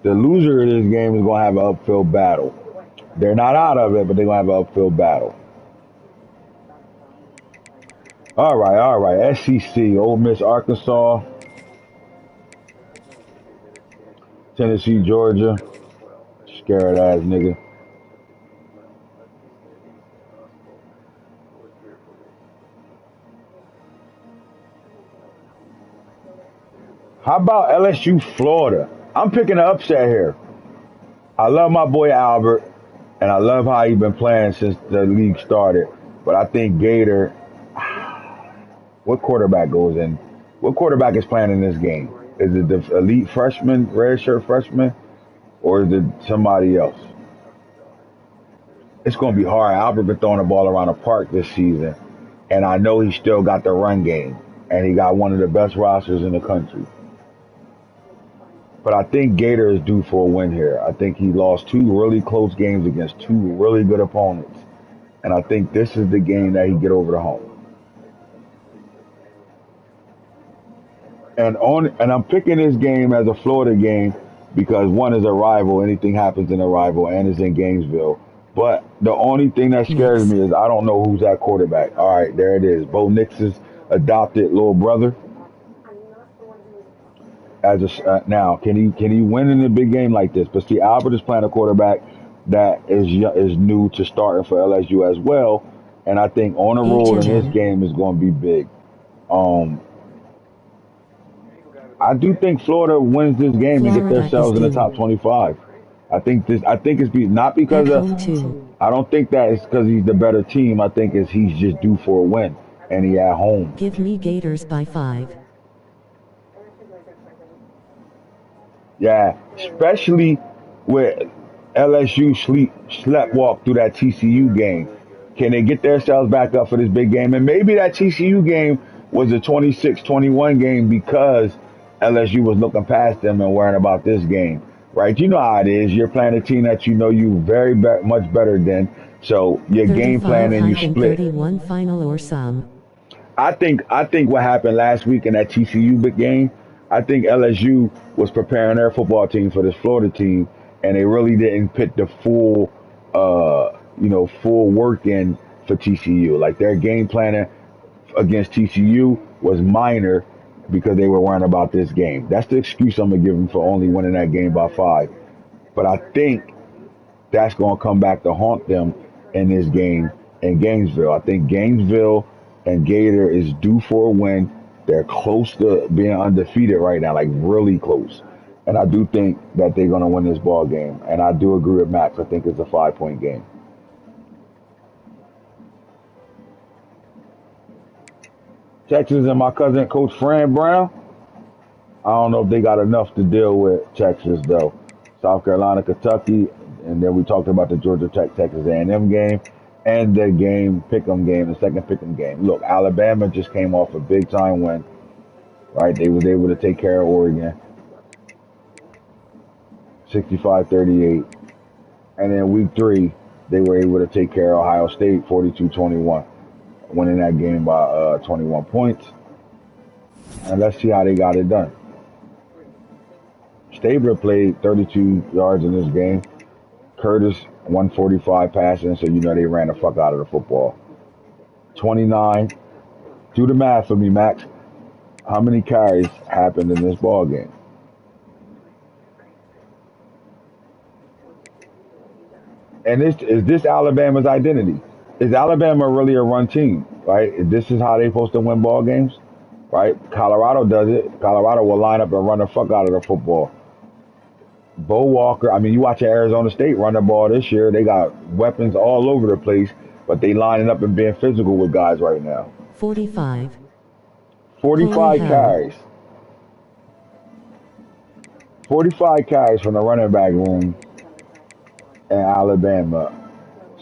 The loser of this game is going to have an upfield battle. They're not out of it, but they're going to have an upfield battle. All right. SEC, Ole Miss, Arkansas, Tennessee, Georgia. Scared ass nigga. How about LSU, Florida? I'm picking an upset here. I love my boy Albert, and I love how he's been playing since the league started. But I think Gator, what quarterback goes in? What quarterback is playing in this game? Is it the elite freshman, redshirt freshman, or is it somebody else? It's going to be hard. Albert been throwing the ball around the park this season, and I know he still got the run game, and he got one of the best rosters in the country. But I think Gator is due for a win here. I think he lost 2 really close games against 2 really good opponents. And I think this is the game that he get over the hump. And I'm picking this game as a Florida game because one is a rival. Anything happens in a rival, and it's in Gainesville. But the only thing that scares Knicks. me is I don't know who's at quarterback. All right, there it is. Bo Nix's adopted little brother. Now, can he win in a big game like this? But see, Albert is playing a quarterback that is new to starting for LSU as well, and I think on a roll in this HMM. game is going to be big. Um, I do think Florida wins this game and get Florida is themselves in the top due. 25. I think it's not At because of. home too. I don't think that it's because he's the better team. I think it's he's just due for a win, and he at home. Give me Gators by 5. Yeah, especially with LSU slept walk through that TCU game. Can they get themselves back up for this big game? And maybe that TCU game was a 26-21 game because LSU was looking past them and worrying about this game, right? You know how it is. You're playing a team that you know you much better than. So your game plan and you split. 35-31 final or some. I think what happened last week in that TCU big game, I think LSU was preparing their football team for this Florida team, and they really didn't put the full work in for TCU. Like their game planning against TCU was minor because they were worrying about this game. That's the excuse I'm gonna give them for only winning that game by 5. But I think that's going to come back to haunt them in this game in Gainesville. I think Gainesville and Gator is due for a win. They're close to being undefeated right now, like really close. And I do think that they're going to win this ball game. And I do agree with Max. I think it's a 5-point game. Texas and my cousin, Coach Fran Brown. I don't know if they got enough to deal with Texas, though. South Carolina, Kentucky, and then we talked about the Georgia Tech Texas A&M game and the Pick'em game, the second Pick'em game. Look, Alabama just came off a big time win, right? They was able to take care of Oregon, 65-38, and then week 3 they were able to take care of Ohio State, 42-21, winning that game by 21 points. And let's see how they got it done. Stabler played 32 yards in this game. Curtis 145 passing, so you know they ran the fuck out of the football. 29. Do the math for me, Max. How many carries happened in this ball game? And is this Alabama's identity? Is Alabama really a run team? Right? This is how they supposed to win ball games, right? Colorado does it. Colorado will line up and run the fuck out of the football. Bo Walker, I mean, you watch Arizona State run the ball this year. They got weapons all over the place, but they lining up and being physical with guys right now. 45. 45 carries. 45 carries from the running back room in Alabama.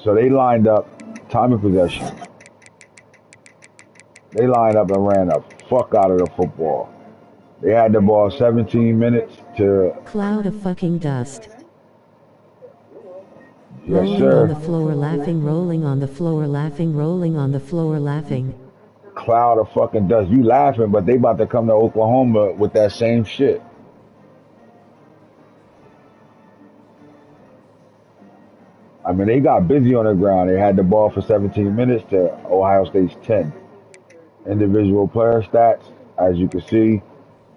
So they lined up, time of possession. They lined up and ran the fuck out of the football. They had the ball 17 minutes to... Cloud of fucking dust. Yes, rolling sir. on the floor laughing, rolling on the floor laughing, rolling on the floor laughing. Cloud of fucking dust. You laughing, but they about to come to Oklahoma with that same shit. I mean, they got busy on the ground. They had the ball for 17 minutes to Ohio State's 10. Individual player stats, as you can see,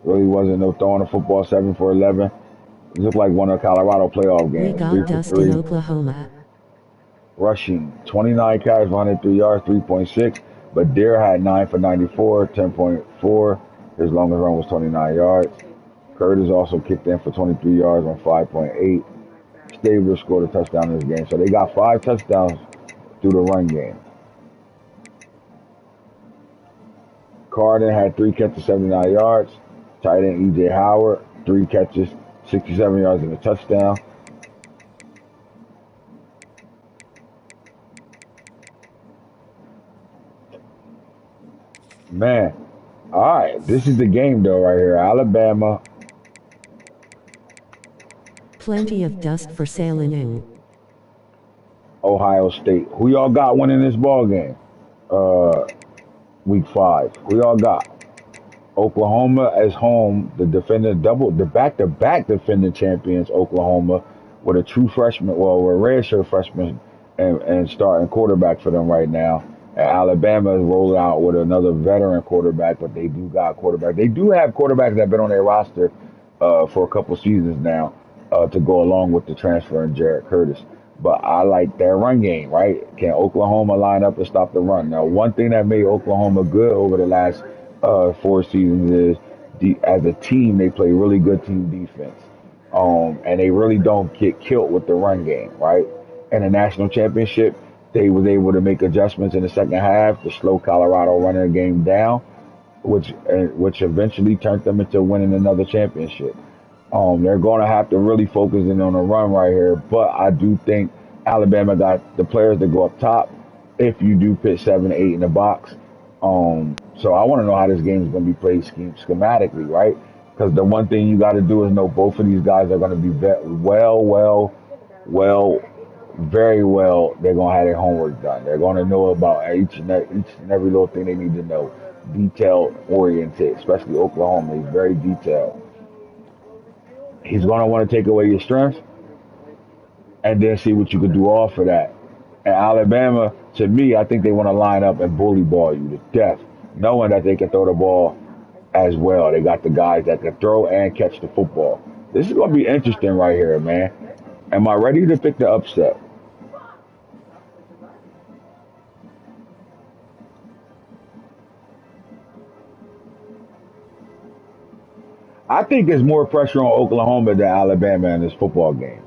really wasn't no throwing the football, 7 for 11. It looked like one of the Colorado playoff We games. got 3 for dust 3. in Oklahoma. Rushing, 29 carries, 103 yards, 3.6. But Deere had 9 for 94, 10.4. His longest run was 29 yards. Curtis also kicked in for 23 yards on 5.8. Stabler scored a touchdown in this game. So they got 5 touchdowns through the run game. Carden had 3 catches, 79 yards. Tight end E.J. Howard, 3 catches, 67 yards and a touchdown. Man, all right, this is the game though right here. Alabama. Plenty of dust for sale in U. Ohio State. Who y'all got winning this ball game? Week 5. Who y'all got? Oklahoma is home, the back-to-back defending champions, Oklahoma, with a true freshman, well, with a redshirt freshman and starting quarterback for them right now. And Alabama is rolling out with another veteran quarterback, but they do got quarterback. They do have quarterbacks that have been on their roster for a couple seasons now to go along with the transfer in Jarrett Curtis. But I like their run game, right? Can Oklahoma line up and stop the run? Now, one thing that made Oklahoma good over the last 4 seasons is as a team, they play really good team defense. And they really don't get killed with the run game, right? In the national championship, they was able to make adjustments in the second half to slow Colorado running the game down, which eventually turned them into winning another championship. They're going to have to really focus in on the run right here, but I do think Alabama got the players to go up top if you do pit 7, 8 in the box. So I want to know how this game is going to be played schematically, right? Because the one thing you got to do is know both of these guys are going to be very well. They're going to have their homework done. They're going to know about each and every little thing they need to know. Detail oriented, especially Oklahoma. He's very detailed. He's going to want to take away your strengths and then see what you can do off of that. And Alabama, to me, I think they want to line up and bully ball you to death, knowing that they can throw the ball as well. They got the guys that can throw and catch the football. This is going to be interesting right here, man. Am I ready to pick the upset? I think there's more pressure on Oklahoma than Alabama in this football game.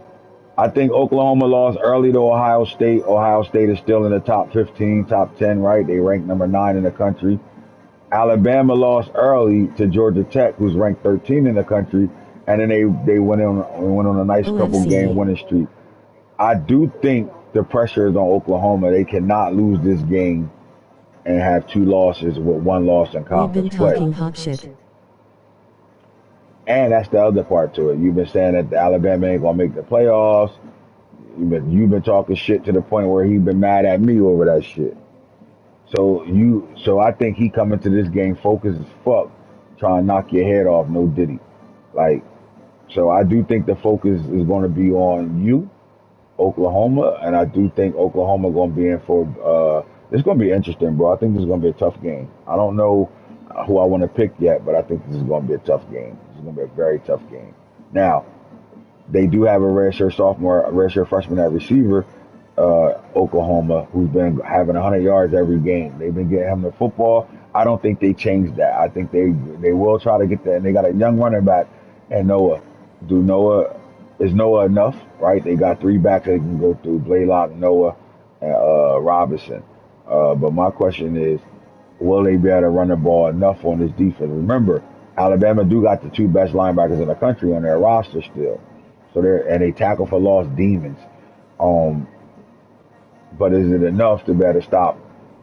I think Oklahoma lost early to Ohio State. Ohio State is still in the top 15, top 10, right? They rank number 9 in the country. Alabama lost early to Georgia Tech, who's ranked 13 in the country, and then they went on a nice couple game winning streak. I do think the pressure is on Oklahoma. They cannot lose this game and have 2 losses with 1 loss in conference play. We've been talking hot shit. And that's the other part to it. You've been saying that Alabama ain't gonna make the playoffs. You've been talking shit to the point where he's been mad at me over that shit. So I think he coming to this game focused as fuck, trying to knock your head off, no diddy. So I do think the focus is going to be on you, Oklahoma, and I do think Oklahoma going to be in for. It's going to be interesting, bro. I think this is going to be a tough game. I don't know who I want to pick yet, but I think this is going to be a tough game. This is going to be a very tough game. Now, they do have a redshirt freshman at receiver, Oklahoma, who's been having 100 yards every game. They've been getting him the football. I don't think they changed that. I think they will try to get that. And they got a young running back and Noah. Is Noah enough, right? They got 3 backs they can go through, Blaylock, Noah, and Robinson. But my question is, will they be able to run the ball enough on this defense? Remember, Alabama do got the 2 best linebackers in the country on their roster still. So they tackle for lost demons. But is it enough to be able to stop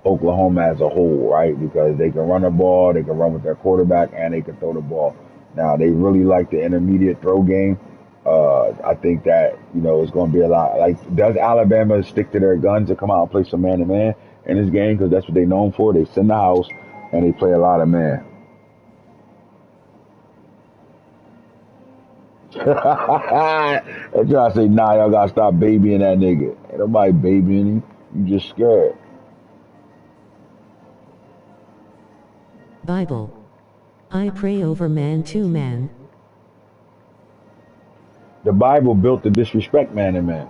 Oklahoma as a whole, right? Because they can run the ball, they can run with their quarterback, and they can throw the ball. Now, they really like the intermediate throw game. I think that, it's going to be a lot. Does Alabama stick to their guns and come out and play some man-to-man in this game? Because that's what they're known for. They send the house, and they play a lot of man. I'm trying to say, nah, y'all got to stop babying that nigga. Ain't nobody babying him. You just scared. Bible. I pray over man to man. The Bible built to disrespect man and man.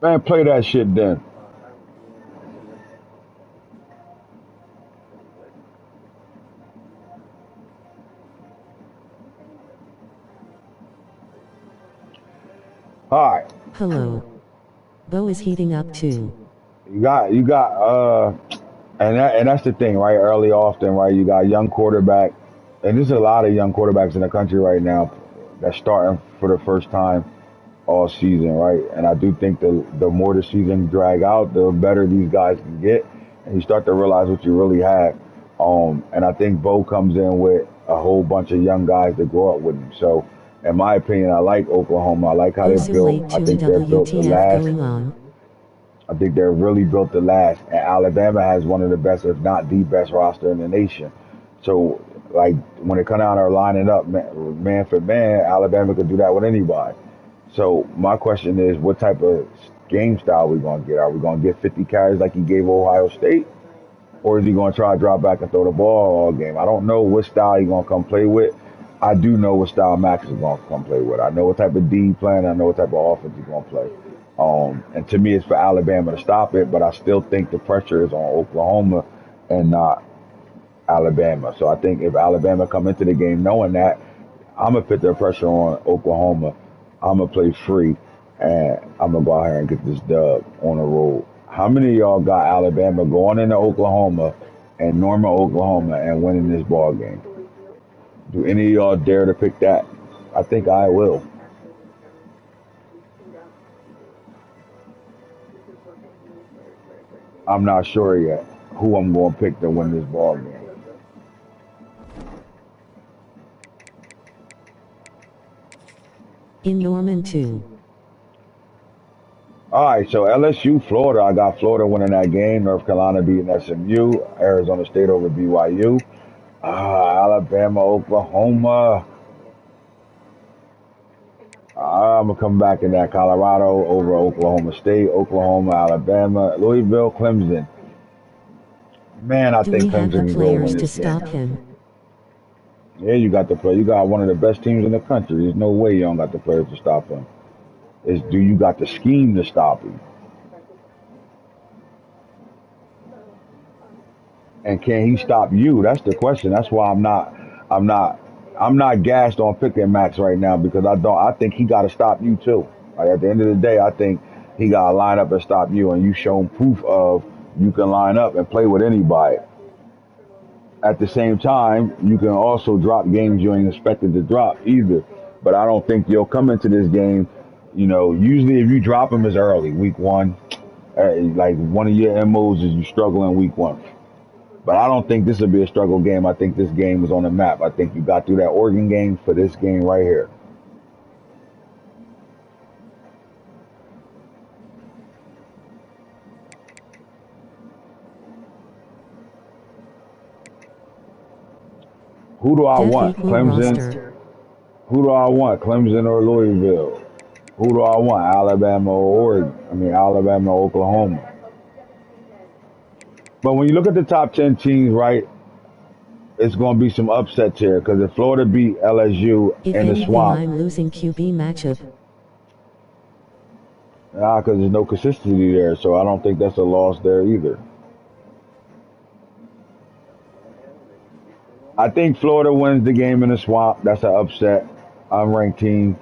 Man, play that shit then. All right. Hello. Bo is heating up too. You got, and that's the thing, right? Early often, right? You got young quarterback, and there's a lot of young quarterbacks in the country right now that's starting for the first time all season, right? And I do think the more the season drag out, the better these guys can get, and you start to realize what you really have. And I think Bo comes in with a whole bunch of young guys that grow up with him. So, in my opinion, I like Oklahoma. I like how they're Osu built. late I 2 think they're built to WTF last. going on. I think they're really built to last. And Alabama has one of the best, if not the best, roster in the nation. So, like when it comes down to lining up man for man, Alabama could do that with anybody. So my question is, what type of game style are we gonna get? Are we gonna get 50 carries like he gave Ohio State, or is he gonna try to drop back and throw the ball all game? I don't know what style he's gonna come play with. I do know what style Max is gonna come play with. I know what type of D plan. I know what type of offense he's gonna play. And to me, it's for Alabama to stop it, but I still think the pressure is on Oklahoma and not Alabama. So I think if Alabama come into the game knowing that, I'm gonna put their pressure on Oklahoma. I'm gonna play free, and I'm gonna go out here and get this dub on the road. How many of y'all got Alabama going into Oklahoma and Norman, Oklahoma, and winning this ball game? Do any of y'all dare to pick that? I think I will. I'm not sure yet who I'm going to pick to win this ball game. In Norman 2. All right, so LSU, Florida. I got Florida winning that game. North Carolina beating SMU. Arizona State over BYU. Alabama, Oklahoma. I'm gonna come back in that Colorado over Oklahoma State, Oklahoma, Alabama, Louisville, Clemson. Man, I Do we think have the Clemson can go win players to this game. stop him? Yeah, you got the play. You got one of the best teams in the country. There's no way you don't got the players to stop him. It's do you got the scheme to stop him? And can he stop you? That's the question. That's why I'm not, I'm not gassed on picking Max right now because I think he got to stop you too. Like at the end of the day, I think he got to line up and stop you, and you shown proof of you can line up and play with anybody. At the same time, you can also drop games you ain't expected to drop either. But I don't think you'll come into this game. Usually if you drop them, it's early, week one. Like one of your MOs is you struggle in week one. But I don't think this will be a struggle game. I think this game is on the map. I think you got through that Oregon game for this game right here. Who do I Def want? equal Clemson? roster. Who do I want? Clemson or Louisville? Who do I want? Alabama or Oregon? Alabama or Oklahoma. But when you look at the top 10 teams, right, it's going to be some upsets here because if Florida beat LSU If in the anything, swamp, I'm losing QB matchup. because there's no consistency there, so I don't think that's a loss there either. I think Florida wins the game in the swamp. That's an upset. Unranked team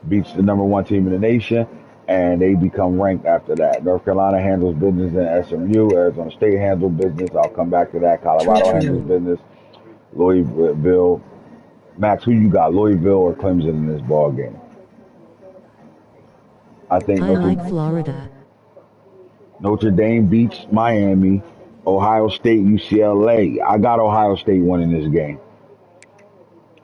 beats the number one team in the nation, and they become ranked after that. North Carolina handles business in SMU. Arizona State handles business. I'll come back to that. True, Colorado handles true. business. Louisville. Max, who you got, Louisville or Clemson in this ball game? I think I like Florida. Notre Dame beats Miami. Ohio State, UCLA. I got Ohio State winning this game.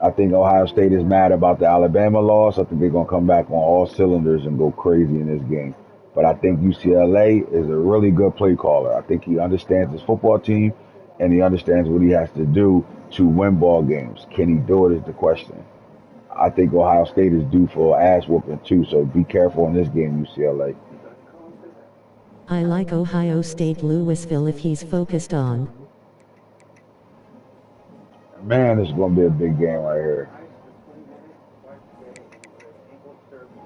I think Ohio State is mad about the Alabama loss. I think they're going to come back on all cylinders and go crazy in this game. But I think UCLA is a really good play caller. I think he understands his football team and he understands what he has to do to win ball games. Can he do it is the question. I think Ohio State is due for ass whooping too, so be careful in this game, UCLA. I like Ohio State Louisville if he's focused on. Man, this is going to be a big game right here.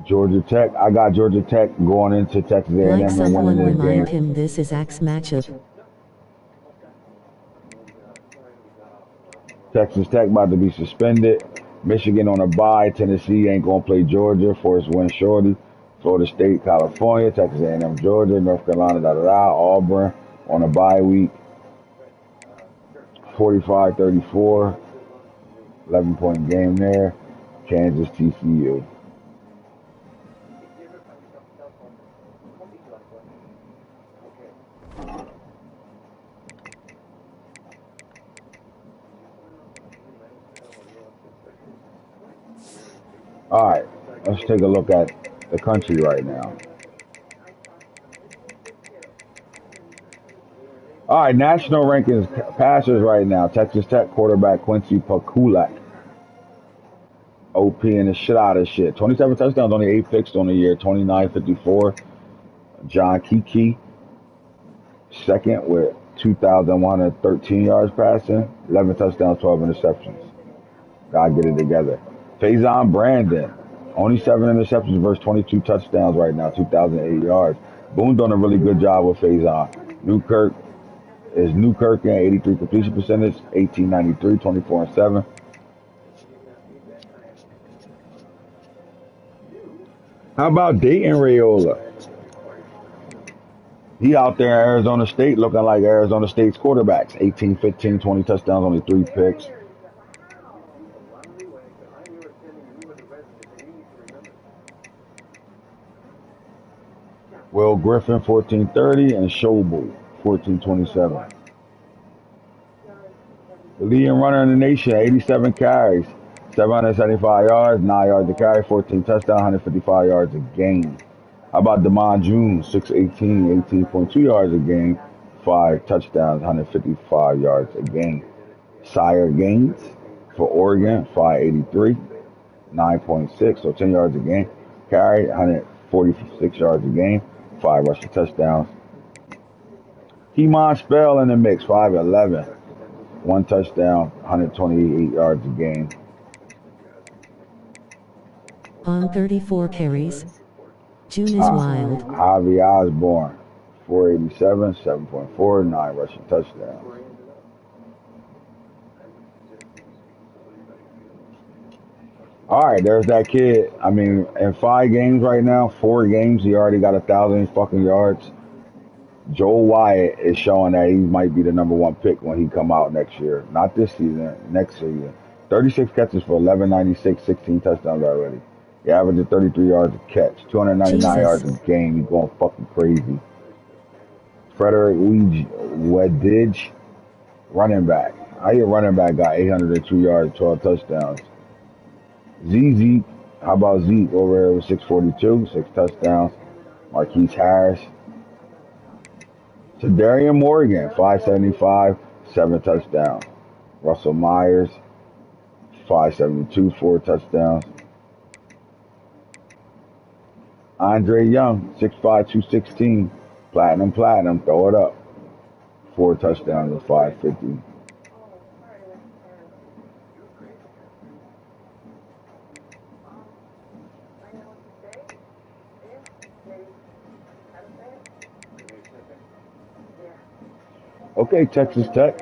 Georgia Tech. I got Georgia Tech going into Texas A&M Like and someone winning this remind game. him this is Axe matchup. Texas Tech about to be suspended. Michigan on a bye. Tennessee ain't going to play Georgia. Forrest win shorty. Florida State, California. Texas A&M, Georgia. North Carolina, Auburn on a bye week. 45-34. 11-point game there. Kansas, TCU. All right, let's take a look at the country right now. All right, national rankings passers right now. Texas Tech quarterback Quincy Pakulak. OP and the shit out of shit. 27 touchdowns, only 8 picks on the year. 29.54. John Kiki, second with 2,113 yards passing. 11 touchdowns, 12 interceptions. Gotta get it together. Faison Brandon, only 7 interceptions versus 22 touchdowns right now, 2,008 yards. Boone done a really good job with Faison. Newkirk and 83 completion percentage, 1893, 24 and 7. How about Dayton Rayola? He out there in Arizona State looking like Arizona State's quarterbacks. 18, 15, 20 touchdowns, only 3 picks. Will Griffin, 1430, and Schobel, 1427. The leading runner in the nation, 87 carries, 775 yards, 9 yards a carry, 14 touchdowns, 155 yards a game. How about Damon June, 6'18", 18.2 yards a game, 5 touchdowns, 155 yards a game. Sire Gaines for Oregon, 5'83", 9.6, so 10 yards a game. Carry, 146 yards a game, 5 rushing touchdowns. Kemon Spell in the mix, 5'11", 1 touchdown, 128 yards a game. On 34 carries. June is wild. Javi Osborne, 487, 7.4, 9 rushing touchdowns. All right, there's that kid. I mean, in 5 games right now, 4 games, he already got 1,000 fucking yards. Joel Wyatt is showing that he might be the #1 pick when he come out next year. Not this season, next season. 36 catches for 1196, 16 touchdowns already. He averaging 33 yards a catch, 299 yards a game. He's going fucking crazy. Frederick Wedidge, running back. How your running back got 802 yards, 12 touchdowns? Zeke, how about Zeke over here with 642, 6 touchdowns. Marquise Harris. Tadarian Morgan, 575, 7 touchdowns. Russell Myers, 572, 4 touchdowns. Andre Young, 6'5", 216, platinum, throw it up. 4 touchdowns and 550. Okay, Texas Tech.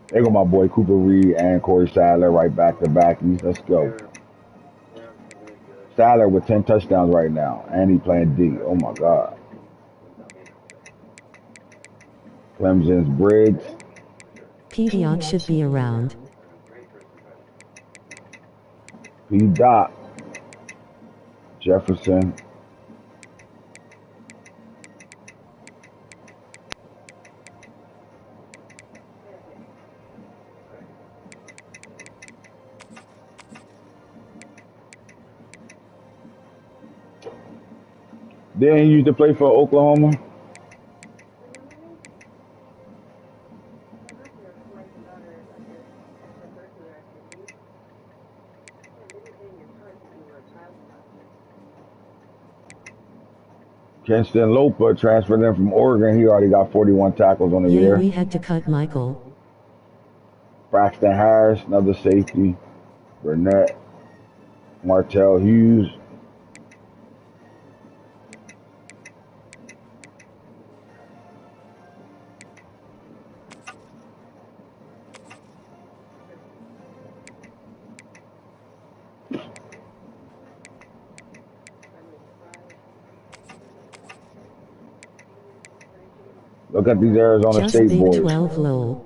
There go my boy Cooper Reed and Corey Sadler right back to backies. Let's go. Sadler with 10 touchdowns right now, and he playing D. Oh my God. Clemson's Briggs. P-Dot should be around. P-Dot. Jefferson. Didn't he used to play for Oklahoma? Kenston Lopa transferred in from Oregon. He already got 41 tackles on the year. We had to cut Michael. Braxton Harris, another safety. Burnett. Martell Hughes. Look at these Arizona Just State Big boys. 12 low.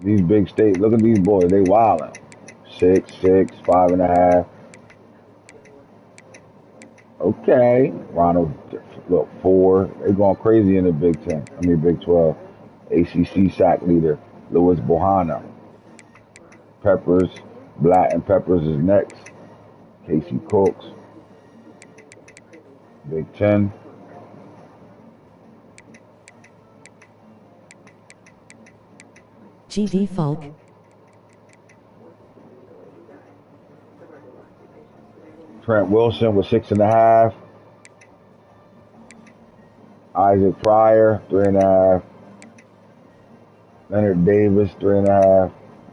These big states. Look at these boys. They wildin'. 6'6", 5.5. Okay. Ronald, look, 4. They going crazy in the Big 10. I mean, Big 12. ACC sack leader, Louis Bohana. Peppers, Blatt and Peppers is next. Casey Cooks, Big Ten. GD Falk. Trent Wilson with 6.5. Isaac Pryor, 3.5. Leonard Davis, 3.5.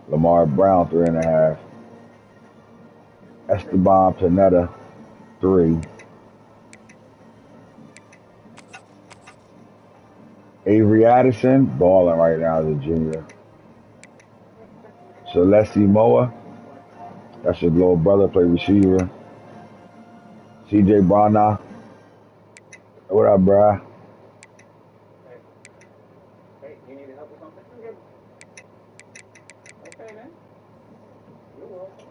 Lamar Brown, 3.5. Esteban Pineda, 3. Avery Addison, balling right now as a junior. Celeste Moa, that's his little brother, play receiver. CJ Brana, what up, bruh? Hey, you need help with something? Okay, man. You're welcome.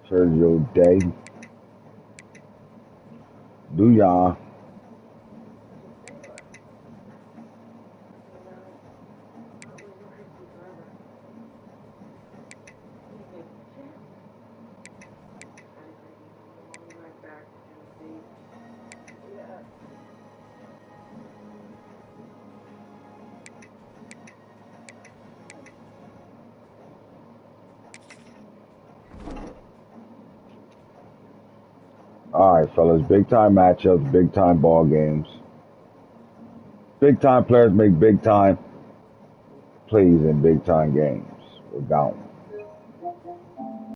Sergio Day, Duyan, All right, fellas, big time matchups, big time ball games. Big time players make big time plays in big time games. We're down.